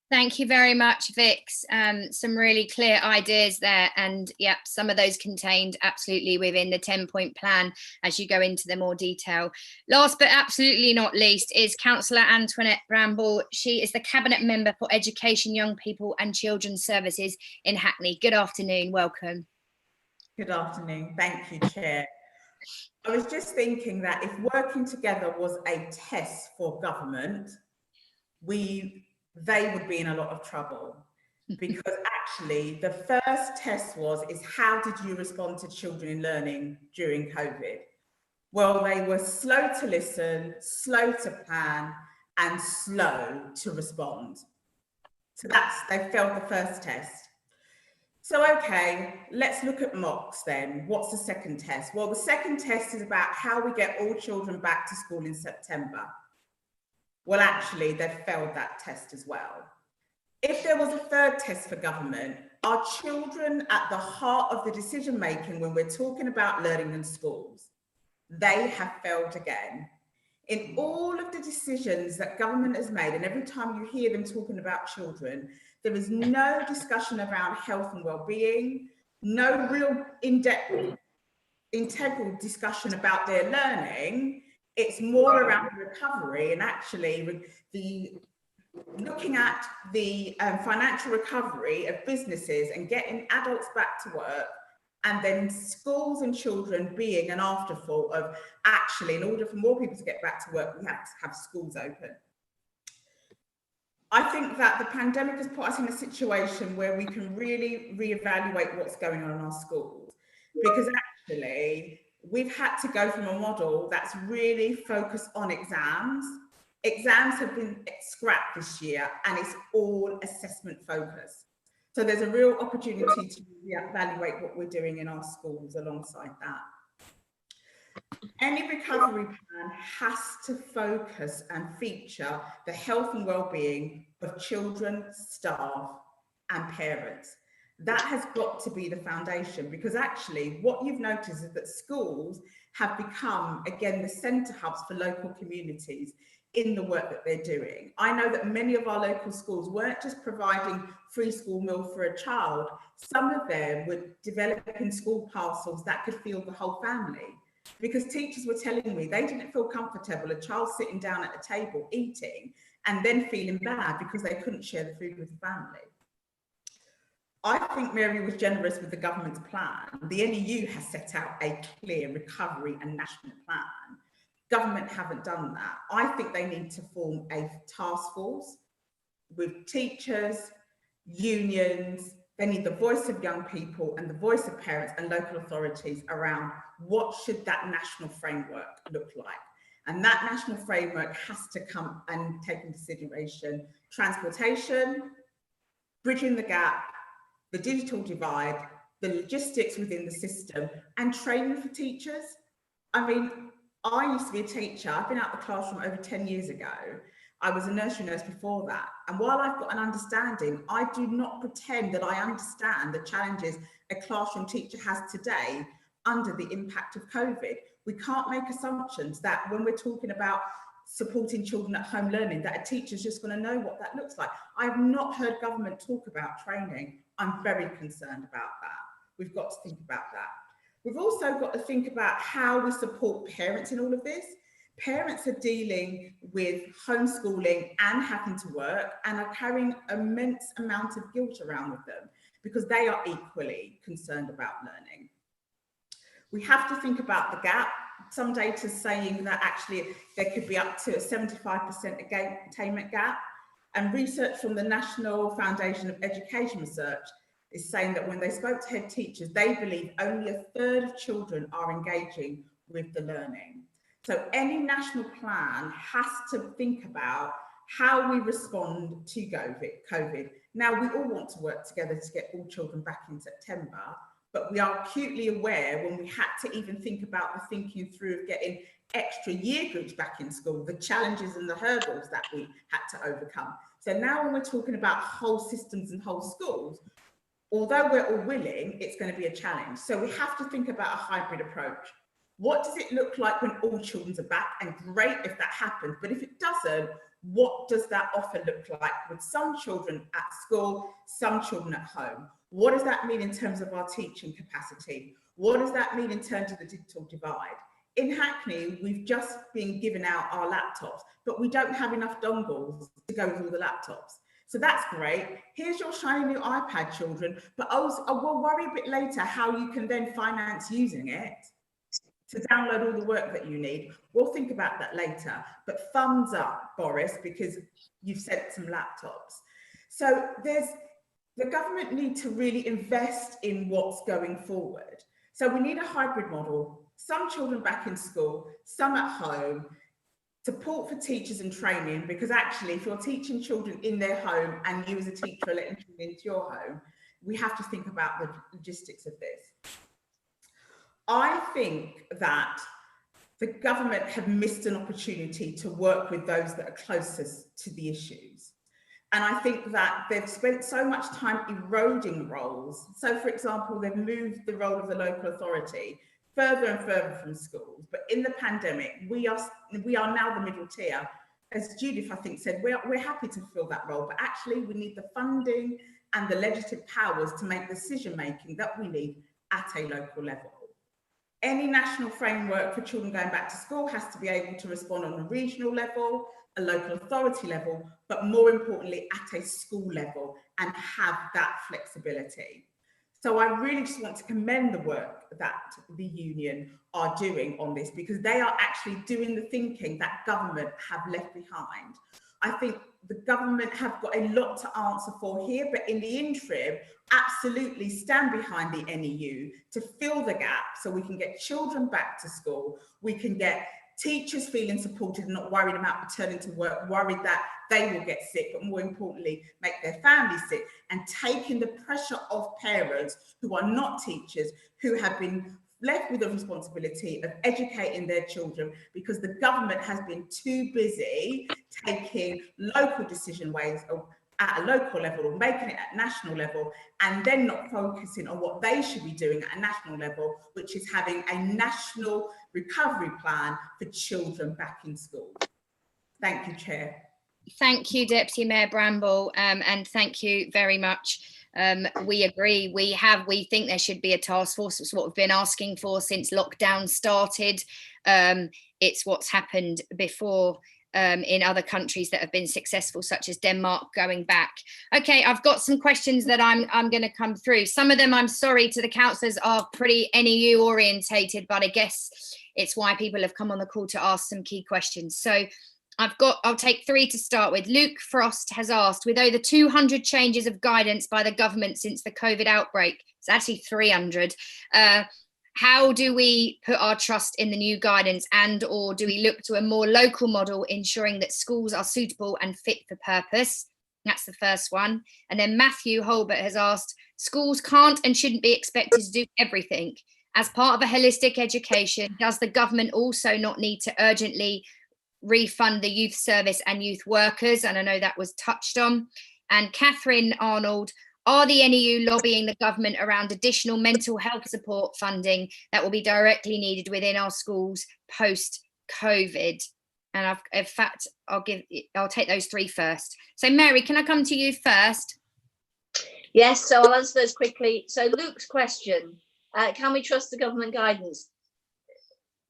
Thank you very much, Vix. Some really clear ideas there, and yep, some of those contained absolutely within the 10-point plan as you go into the more detail. Last but absolutely not least is Councillor Antoinette Ramble. She is the Cabinet Member for Education, Young People and Children's Services in Hackney. Good afternoon, welcome. Good afternoon, thank you, Chair. I was just thinking that if working together was a test for government, they would be in a lot of trouble, because actually the first test is how did you respond to children in learning during COVID? Well, they were slow to listen, slow to plan, and slow to respond. So they failed the first test. So, okay, let's look at mocks then. What's the second test? Well, the second test is about how we get all children back to school in September. Well, actually, they've failed that test as well. If there was a third test for government, are children at the heart of the decision making when we're talking about learning in schools? They have failed again. In all of the decisions that government has made, and every time you hear them talking about children, there is no discussion around health and well-being, no real in-depth, integral discussion about their learning. It's more around recovery, and actually looking at the financial recovery of businesses and getting adults back to work, and then schools and children being an afterthought of actually, in order for more people to get back to work, we have to have schools open. I think that the pandemic has put us in a situation where we can really reevaluate what's going on in our schools, because actually we've had to go from a model that's really focused on exams. Exams have been scrapped this year, and it's all assessment focused. So there's a real opportunity to reevaluate what we're doing in our schools alongside that. Any recovery plan has to focus and feature the health and well-being of children, staff, and parents. That has got to be the foundation, because actually what you've noticed is that schools have become, again, the centre hubs for local communities in the work that they're doing. I know that many of our local schools weren't just providing free school meal for a child. Some of them were developing school parcels that could feed the whole family, because teachers were telling me they didn't feel comfortable a child sitting down at a table eating and then feeling bad because they couldn't share the food with the family. I think Mary was generous with the government's plan. The NEU has set out a clear recovery and national plan. Government haven't done that. I think they need to form a task force with teachers, unions. They need the voice of young people and the voice of parents and local authorities around what should that national framework look like. And that national framework has to come and take into consideration transportation, bridging the gap, the digital divide, the logistics within the system, and training for teachers. I mean, I used to be a teacher. I've been out of the classroom over 10 years ago. I was a nursery nurse before that. And while I've got an understanding, I do not pretend that I understand the challenges a classroom teacher has today. under the impact of COVID. We can't make assumptions that when we're talking about supporting children at home learning, that a teacher's just going to know what that looks like. I've not heard government talk about training. I'm very concerned about that. We've got to think about that. We've also got to think about how we support parents in all of this. Parents are dealing with homeschooling and having to work and are carrying immense amount of guilt around with them because they are equally concerned about learning. We have to think about the gap. Some data is saying that actually there could be up to a 75% attainment gap. And research from the National Foundation of Education Research is saying that when they spoke to head teachers, they believe only a third of children are engaging with the learning. So any national plan has to think about how we respond to COVID. Now, we all want to work together to get all children back in September, but we are acutely aware when we had to even think about the thinking through of getting extra year groups back in school, the challenges and the hurdles that we had to overcome. So now when we're talking about whole systems and whole schools, although we're all willing, it's going to be a challenge. So we have to think about a hybrid approach. What does it look like when all children are back? And great if that happens, but if it doesn't, what does that offer look like with some children at school, some children at home? What does that mean in terms of our teaching capacity? What does that mean in terms of the digital divide? In Hackney, we've just been given out our laptops, but we don't have enough dongles to go with all the laptops. So that's great. Here's your shiny new iPad, children, but we'll worry a bit later how you can then finance using it to download all the work that you need. We'll think about that later, but thumbs up, Boris, because you've sent some laptops. So the government need to really invest in what's going forward. So we need a hybrid model, some children back in school, some at home, support for teachers and training, because actually if you're teaching children in their home and you as a teacher are letting children into your home, we have to think about the logistics of this. I think that the government have missed an opportunity to work with those that are closest to the issues. And I think that they've spent so much time eroding roles. So for example, they've moved the role of the local authority further and further from schools. But in the pandemic, we are now the middle tier. As Judith, I think, said, we're happy to fill that role, but actually we need the funding and the legislative powers to make decision-making that we need at a local level. Any national framework for children going back to school has to be able to respond on a regional level, a local authority level, but more importantly, at a school level, and have that flexibility. So I really just want to commend the work that the union are doing on this, because they are actually doing the thinking that government have left behind. I think the government have got a lot to answer for here, but in the interim, absolutely stand behind the NEU to fill the gap so we can get children back to school, we can get teachers feeling supported and not worried about returning to work, worried that they will get sick, but more importantly, make their families sick, and taking the pressure off parents who are not teachers, who have been left with the responsibility of educating their children because the government has been too busy taking local decision ways at a local level or making it at national level, and then not focusing on what they should be doing at a national level, which is having a national recovery plan for children back in school. Thank you, Chair. Thank you, Deputy Mayor Bramble, and thank you very much. We agree. We think there should be a task force. It's what we've been asking for since lockdown started. It's what's happened before in other countries that have been successful, such as Denmark, going back. Okay, I've got some questions that I'm going to come through. Some of them, I'm sorry to the councillors, are pretty NEU orientated, but I guess it's why people have come on the call to ask some key questions. So I'll take three to start with. Luke Frost has asked, with over 200 changes of guidance by the government since the COVID outbreak, it's actually 300, how do we put our trust in the new guidance, and or do we look to a more local model, ensuring that schools are suitable and fit for purpose? That's the first one. And then Matthew Holbert has asked, schools can't and shouldn't be expected to do everything. As part of a holistic education, does the government also not need to urgently refund the youth service and youth workers? And I know that was touched on. And Catherine Arnold, Are the NEU lobbying the government around additional mental health support funding that will be directly needed within our schools post-COVID? And in fact, I'll take those three first. So Mary, can I come to you first? Yes, so I'll answer those quickly. So Luke's question, can we trust the government guidance?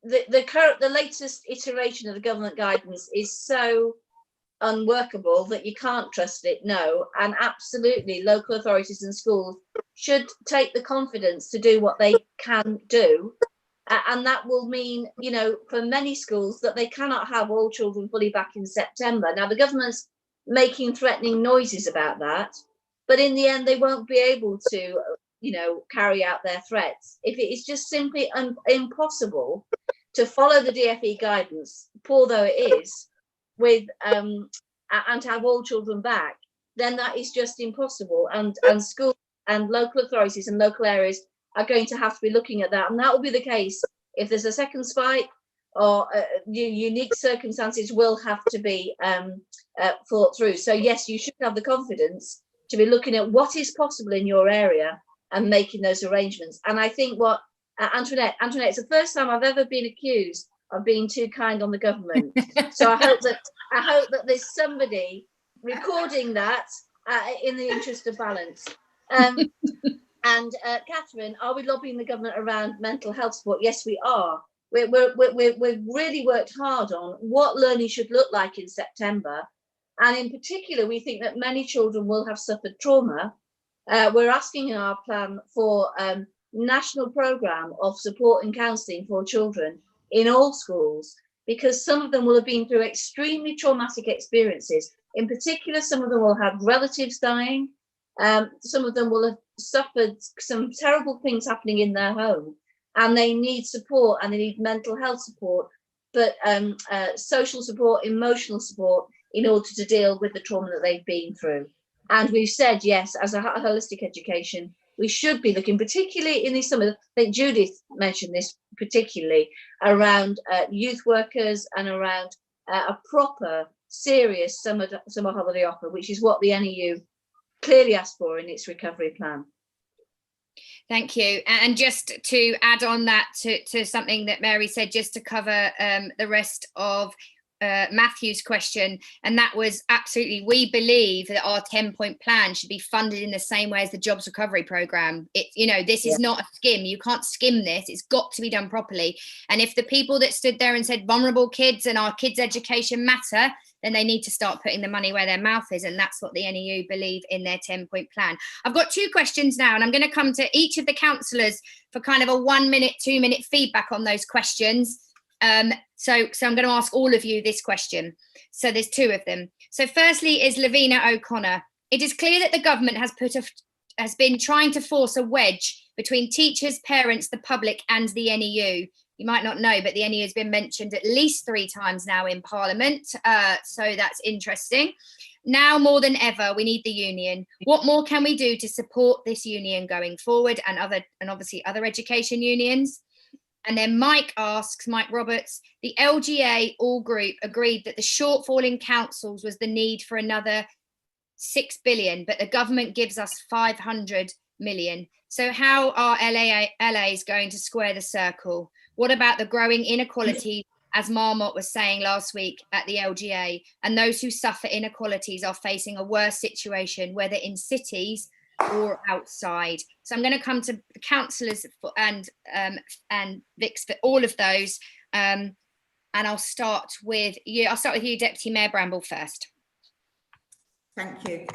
The latest iteration of the government guidance is so unworkable that you can't trust it, no. And absolutely, local authorities and schools should take the confidence to do what they can do. And that will mean, you know, for many schools that they cannot have all children fully back in September. Now, the government's making threatening noises about that, but in the end, they won't be able to, you know, carry out their threats. If it is just simply impossible to follow the DfE guidance, poor though it is, with and to have all children back, then that is just impossible. And schools and local authorities and local areas are going to have to be looking at that. And that will be the case if there's a second spike, or unique circumstances will have to be thought through. So yes, you should have the confidence to be looking at what is possible in your area and making those arrangements. And I think what Antoinette, it's the first time I've ever been accused of being too kind on the government. So I hope that there's somebody recording that in the interest of balance. And Catherine, are we lobbying the government around mental health support? Yes, we are. We've really worked hard on what learning should look like in September. And in particular, we think that many children will have suffered trauma. We're asking in our plan for a national programme of support and counselling for children in all schools, because some of them will have been through extremely traumatic experiences. In particular, some of them will have relatives dying. Some of them will have suffered some terrible things happening in their home, and they need support, and they need mental health support, but social support, emotional support, in order to deal with the trauma that they've been through. And we've said, yes, as a holistic education, we should be looking, particularly in the summer. I think Judith mentioned this particularly around youth workers and around a proper, serious summer holiday offer, which is what the NEU clearly asked for in its recovery plan. Thank you. And just to add on that to something that Mary said, just to cover the rest of Matthew's question, and that was absolutely, we believe that our 10-point plan should be funded in the same way as the jobs recovery programme. This is not a skim. You can't skim this. It's got to be done properly. And if the people that stood there and said vulnerable kids and our kids' education matter, then they need to start putting the money where their mouth is. And that's what the NEU believe in their 10-point plan. I've got two questions now, and I'm going to come to each of the councillors for kind of a 1 minute, 2 minute feedback on those questions. So I'm going to ask all of you this question. So there's two of them. So firstly is Lavina O'Connor. It is clear that the government has been trying to force a wedge between teachers, parents, the public and the NEU. You might not know, but the NEU has been mentioned at least 3 times now in Parliament. So that's interesting. Now more than ever, we need the union. What more can we do to support this union going forward, and obviously other education unions? And then Mike Roberts, the LGA all group agreed that the shortfall in councils was the need for another 6 billion, but the government gives us 500 million. So how are LAs going to square the circle? What about the growing inequality, as Marmot was saying last week at the LGA, and those who suffer inequalities are facing a worse situation, whether in cities or outside? So I'm going to come to the councillors and Vix for all of those, and I'll start with you. Deputy Mayor Ramble, first. Thank you.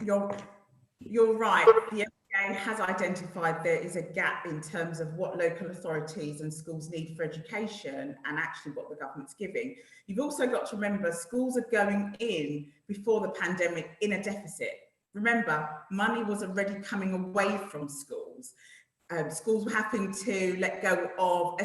You're right. The LGA has identified there is a gap in terms of what local authorities and schools need for education and actually what the government's giving. You've also got to remember schools are going in before the pandemic in a deficit. Remember, money was already coming away from schools. Schools were having to let go of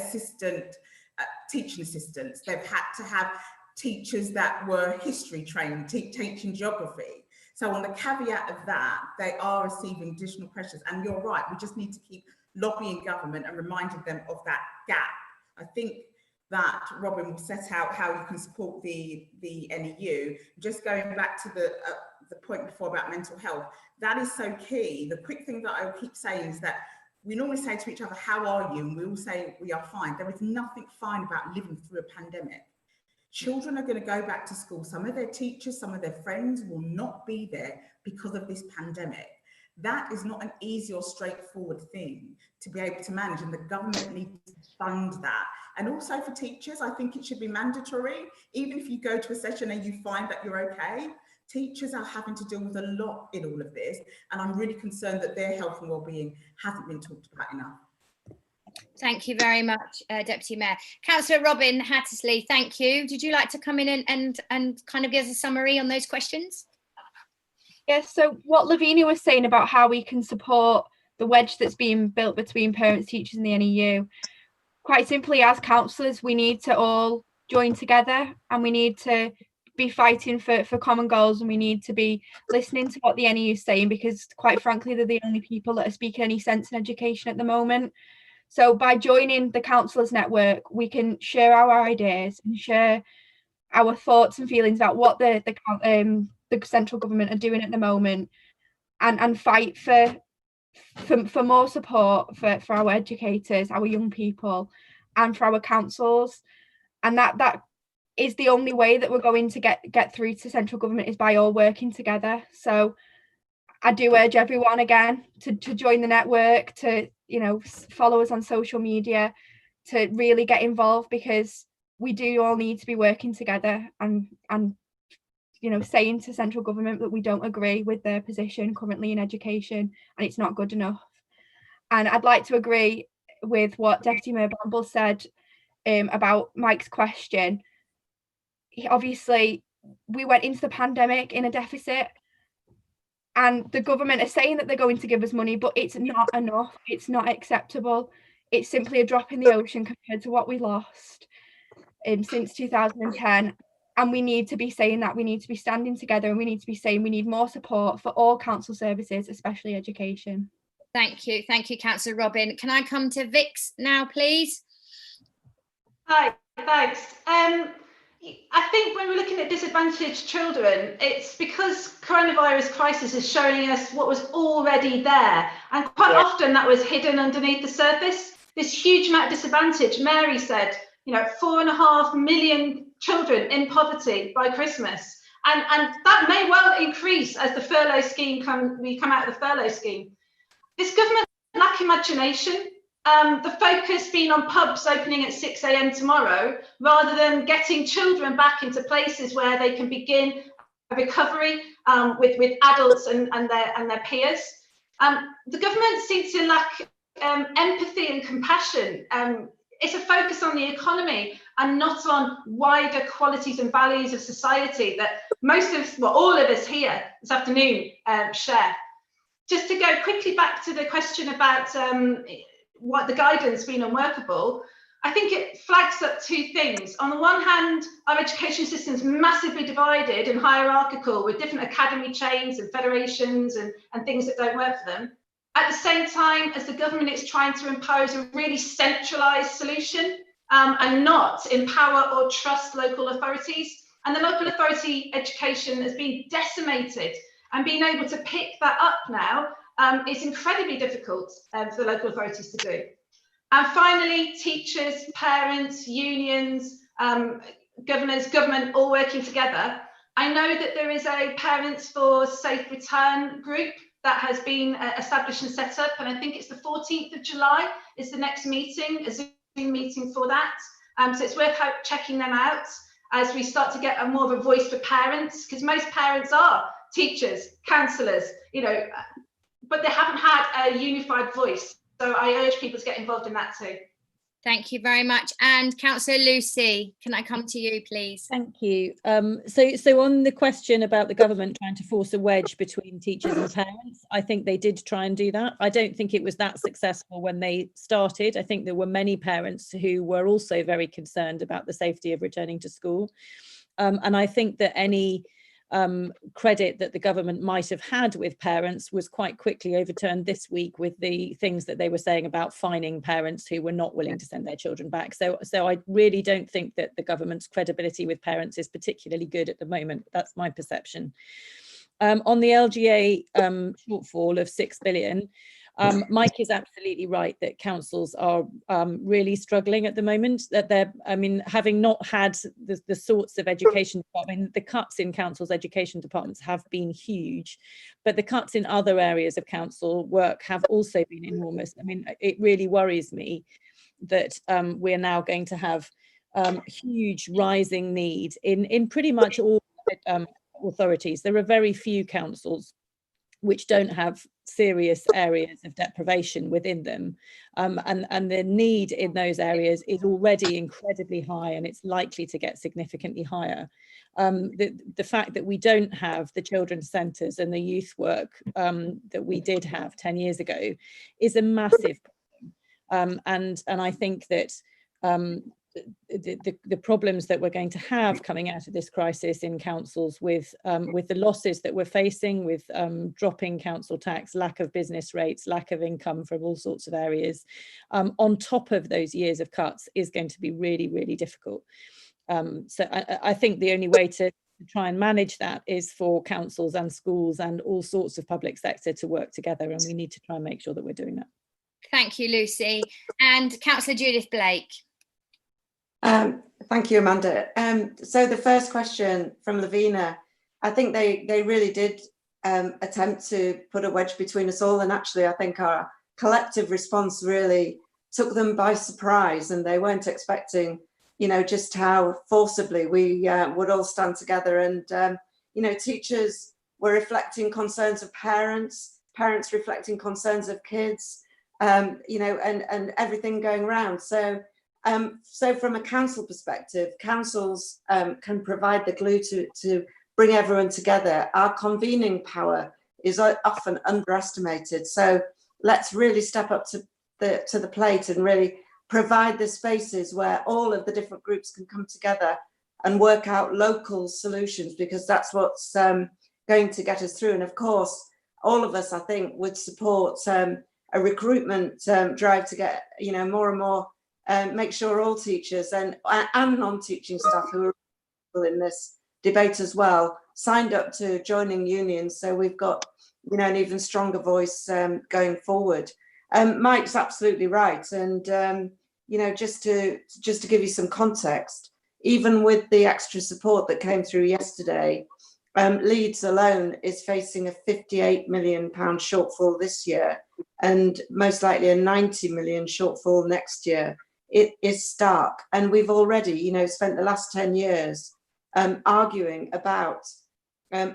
teaching assistants. They've had to have teachers that were history trained, teaching geography. So on the caveat of that, they are receiving additional pressures. And you're right, we just need to keep lobbying government and reminding them of that gap. I think that Robin will set out how you can support the NEU. Just going back to the point before about mental health, That is so key. The quick thing that I keep saying is that we normally say to each other, how are you? And we all say we are fine. There is nothing fine about living through a pandemic. Children are going to go back to school. Some of their teachers, some of their friends will not be there because of this pandemic. That is not an easy or straightforward thing to be able to manage, and the government needs to fund that. And also for teachers, I think it should be mandatory. Even if you go to a session and you find that you're okay, teachers are having to deal with a lot in all of this, and I'm really concerned that their health and well-being hasn't been talked about enough. Thank you very much, Deputy Mayor. Councillor Robin Hattersley, thank you. Did you like to come in and kind of give us a summary on those questions? Yes, so what Lavinia was saying about how we can support the wedge that's being built between parents, teachers and the NEU, quite simply, as councillors, we need to all join together, and we need to be fighting for common goals, and we need to be listening to what the NEU is saying, because quite frankly, they're the only people that are speaking any sense in education at the moment. So by joining the councillors network, we can share our ideas and share our thoughts and feelings about what the central government are doing at the moment, and fight for more support for our educators, our young people, and for our councils. And that is the only way that we're going to get through to central government, is by all working together. So I do urge everyone again to join the network, to follow us on social media, to really get involved, because we do all need to be working together and saying to central government that we don't agree with their position currently in education, and it's not good enough. And I'd like to agree with what Deputy Mayor Ramble said about Mike's question. Obviously, we went into the pandemic in a deficit, and the government are saying that they're going to give us money, but it's not enough. It's not acceptable. It's simply a drop in the ocean compared to what we lost since 2010. And we need to be saying that. We need to be standing together, and we need to be saying we need more support for all council services, especially education. Thank you, Councillor Robin. Can I come to Vix now, please? Hi, thanks. I think when we're looking at disadvantaged children, it's because coronavirus crisis is showing us what was already there, and quite often that was hidden underneath the surface. This huge amount of disadvantage. Mary said, 4.5 million children in poverty by Christmas, and that may well increase as the furlough scheme we come out of the furlough scheme. This government lack imagination. The focus being on pubs opening at 6 a.m. tomorrow, rather than getting children back into places where they can begin a recovery with adults and their peers. The government seems to lack empathy and compassion. It's a focus on the economy and not on wider qualities and values of society that all of us here this afternoon share. Just to go quickly back to the question about what the guidance being unworkable, I think it flags up two things. On the one hand, our education system is massively divided and hierarchical, with different academy chains and federations and things that don't work for them. At the same time as the government is trying to impose a really centralised solution and not empower or trust local authorities. And the local authority education has been decimated, and being able to pick that up now is incredibly difficult for the local authorities to do. And finally, teachers, parents, unions, government all working together. I know that there is a Parents for Safe Return group that has been established and set up, and I think it's the 14th of July is the next meeting, a Zoom meeting for that. So it's worth checking them out as we start to get more of a voice for parents, because most parents are teachers, councillors, but they haven't had a unified voice. So I urge people to get involved in that too. Thank you very much. And Councillor Lucy, can I come to you, please? Thank you. So on the question about the government trying to force a wedge between teachers and parents, I think they did try and do that. I don't think it was that successful when they started. I think there were many parents who were also very concerned about the safety of returning to school. And I think that any credit that the government might have had with parents was quite quickly overturned this week with the things that they were saying about fining parents who were not willing to send their children back. So I really don't think that the government's credibility with parents is particularly good at the moment. That's my perception. On the LGA shortfall of 6 billion, Mike is absolutely right that councils are really struggling at the moment. That they're, I mean, having not had the sorts of education, I mean, the cuts in councils' education departments have been huge, but the cuts in other areas of council work have also been enormous. I mean, it really worries me that we're now going to have huge rising need in pretty much all authorities. There are very few councils which don't have serious areas of deprivation within them, and the need in those areas is already incredibly high, and it's likely to get significantly higher. The fact that we don't have the children's centres and the youth work that we did have 10 years ago is a massive problem, and I think that the problems that we're going to have coming out of this crisis in councils with the losses that we're facing, with dropping council tax, lack of business rates, lack of income from all sorts of areas, on top of those years of cuts, is going to be really, really difficult. So I think the only way to try and manage that is for councils and schools and all sorts of public sector to work together, and we need to try and make sure that we're doing that. Thank you, Lucy. And Councillor Judith Blake. Thank you, Amanda. So the first question from Lavina, I think they really did attempt to put a wedge between us all, and actually I think our collective response really took them by surprise, and they weren't expecting, you know, just how forcibly we would all stand together. And you know, teachers were reflecting concerns of parents reflecting concerns of kids, you know, and everything going around. So from a council perspective, councils can provide the glue to bring everyone together. Our convening power is often underestimated. So let's really step up to the plate and really provide the spaces where all of the different groups can come together and work out local solutions, because that's what's going to get us through. And of course, all of us, I think, would support a recruitment drive to get, you know, more and more, make sure all teachers and non-teaching staff who are in this debate as well signed up to joining unions. So we've got, you know, an even stronger voice going forward. Mike's absolutely right. And, you know, just to give you some context, even with the extra support that came through yesterday, Leeds alone is facing a £58 million shortfall this year, and most likely a 90 million shortfall next year. It is stark. And we've already, you know, spent the last 10 years arguing about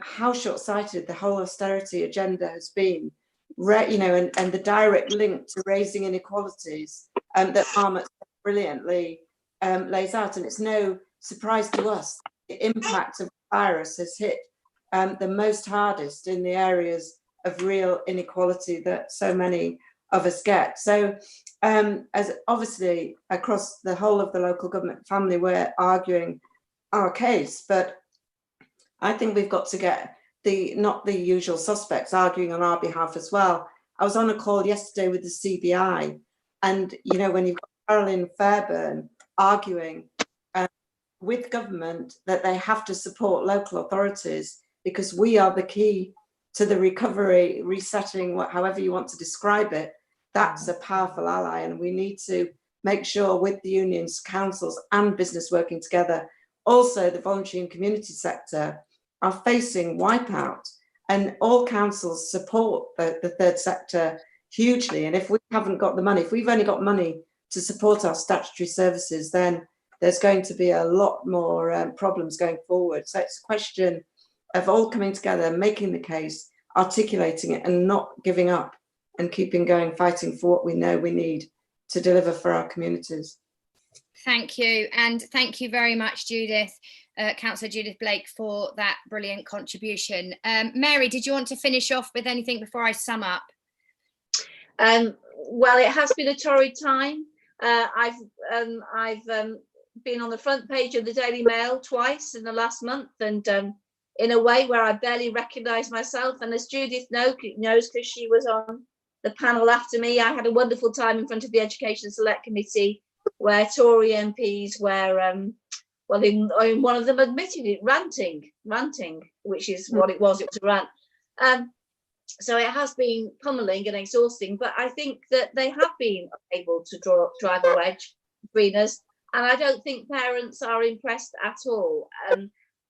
how short-sighted the whole austerity agenda has been, you know, and the direct link to raising inequalities that Marmot brilliantly lays out. And it's no surprise to us, the impact of the virus has hit the most hardest in the areas of real inequality that so many of us get. So as obviously across the whole of the local government family, we're arguing our case, but I think we've got to get not the usual suspects arguing on our behalf as well. I was on a call yesterday with the CBI, and you know, when you've got Carolyn Fairburn arguing with government that they have to support local authorities because we are the key to the recovery, resetting, however you want to describe it, that's a powerful ally. And we need to make sure with the unions, councils and business working together, also the voluntary and community sector are facing wipeout, and all councils support the third sector hugely. And if we haven't got the money, if we've only got money to support our statutory services, then there's going to be a lot more problems going forward. So it's a question of all coming together, making the case, articulating it, and not giving up, and keeping going, fighting for what we know we need to deliver for our communities. Thank you. And thank you very much, Judith, Councillor Judith Blake, for that brilliant contribution. Mary, did you want to finish off with anything before I sum up? Well, it has been a torrid time. I've been on the front page of the Daily Mail twice in the last month, and in a way where I barely recognised myself. And as Judith knows, because she was on the panel after me, I had a wonderful time in front of the Education Select Committee, where Tory MPs were, well, in one of them admitted it, ranting, which is what it was a rant. So it has been pummeling and exhausting, but I think that they have been able to drive a wedge between us, and I don't think parents are impressed at all.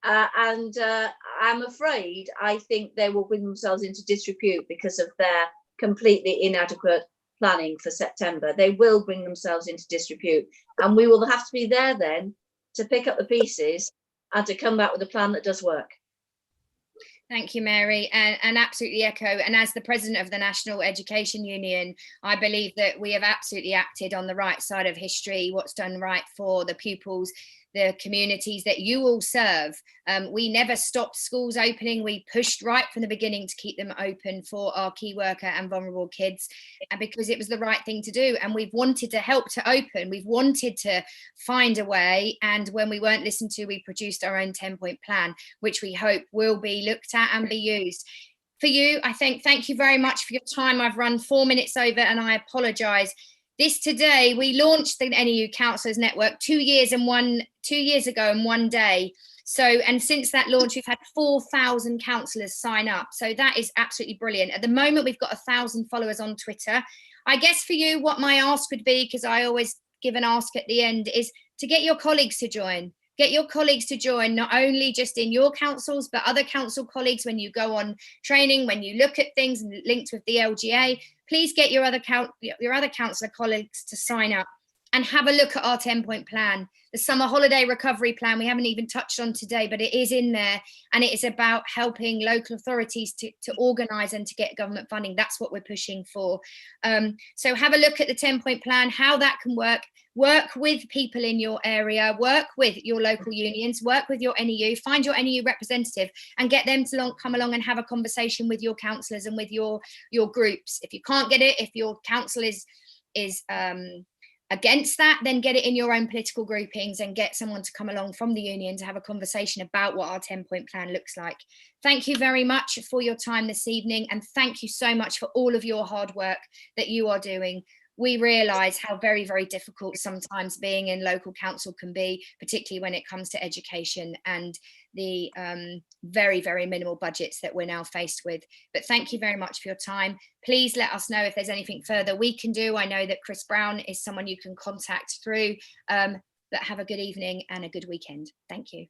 I'm afraid I think they will bring themselves into disrepute because of their completely inadequate planning for September. They will bring themselves into disrepute, and we will have to be there then to pick up the pieces and to come back with a plan that does work. Thank you, Mary, and absolutely echo. And as the president of the National Education Union, I believe that we have absolutely acted on the right side of history, what's done right for the pupils, the communities that you all serve. We never stopped schools opening. We pushed right from the beginning to keep them open for our key worker and vulnerable kids, and because it was the right thing to do. And we've wanted to help to open. We've wanted to find a way. And when we weren't listened to, we produced our own 10-point plan, which we hope will be looked at and be used. For you, I think, thank you very much for your time. I've run 4 minutes over and I apologise. This today, we launched the NEU Councillors Network 2 years ago in 1 day. So, and since that launch, we've had 4,000 councillors sign up. So that is absolutely brilliant. At the moment, we've got 1,000 followers on Twitter. I guess for you, what my ask would be, because I always give an ask at the end, is to get your colleagues to join. Get your colleagues to join, not only just in your councils, but other council colleagues when you go on training, when you look at things and linked with the LGA. Please get your other councillor colleagues to sign up and have a look at our 10-point plan. The summer holiday recovery plan, we haven't even touched on today, but it is in there, and it is about helping local authorities to organise and to get government funding. That's what we're pushing for. So have a look at the 10-point plan, how that can work. Work with people in your area, work with your local unions, work with your NEU, find your NEU representative and get them to come along and have a conversation with your councillors and with your groups. If you can't get it, if your council is against that, then get it in your own political groupings and get someone to come along from the union to have a conversation about what our 10-point plan looks like. Thank you very much for your time this evening, and thank you so much for all of your hard work that you are doing. We realise how very, very difficult sometimes being in local council can be, particularly when it comes to education and the very, very minimal budgets that we're now faced with. But thank you very much for your time. Please let us know if there's anything further we can do. I know that Chris Brown is someone you can contact through. But have a good evening and a good weekend. Thank you.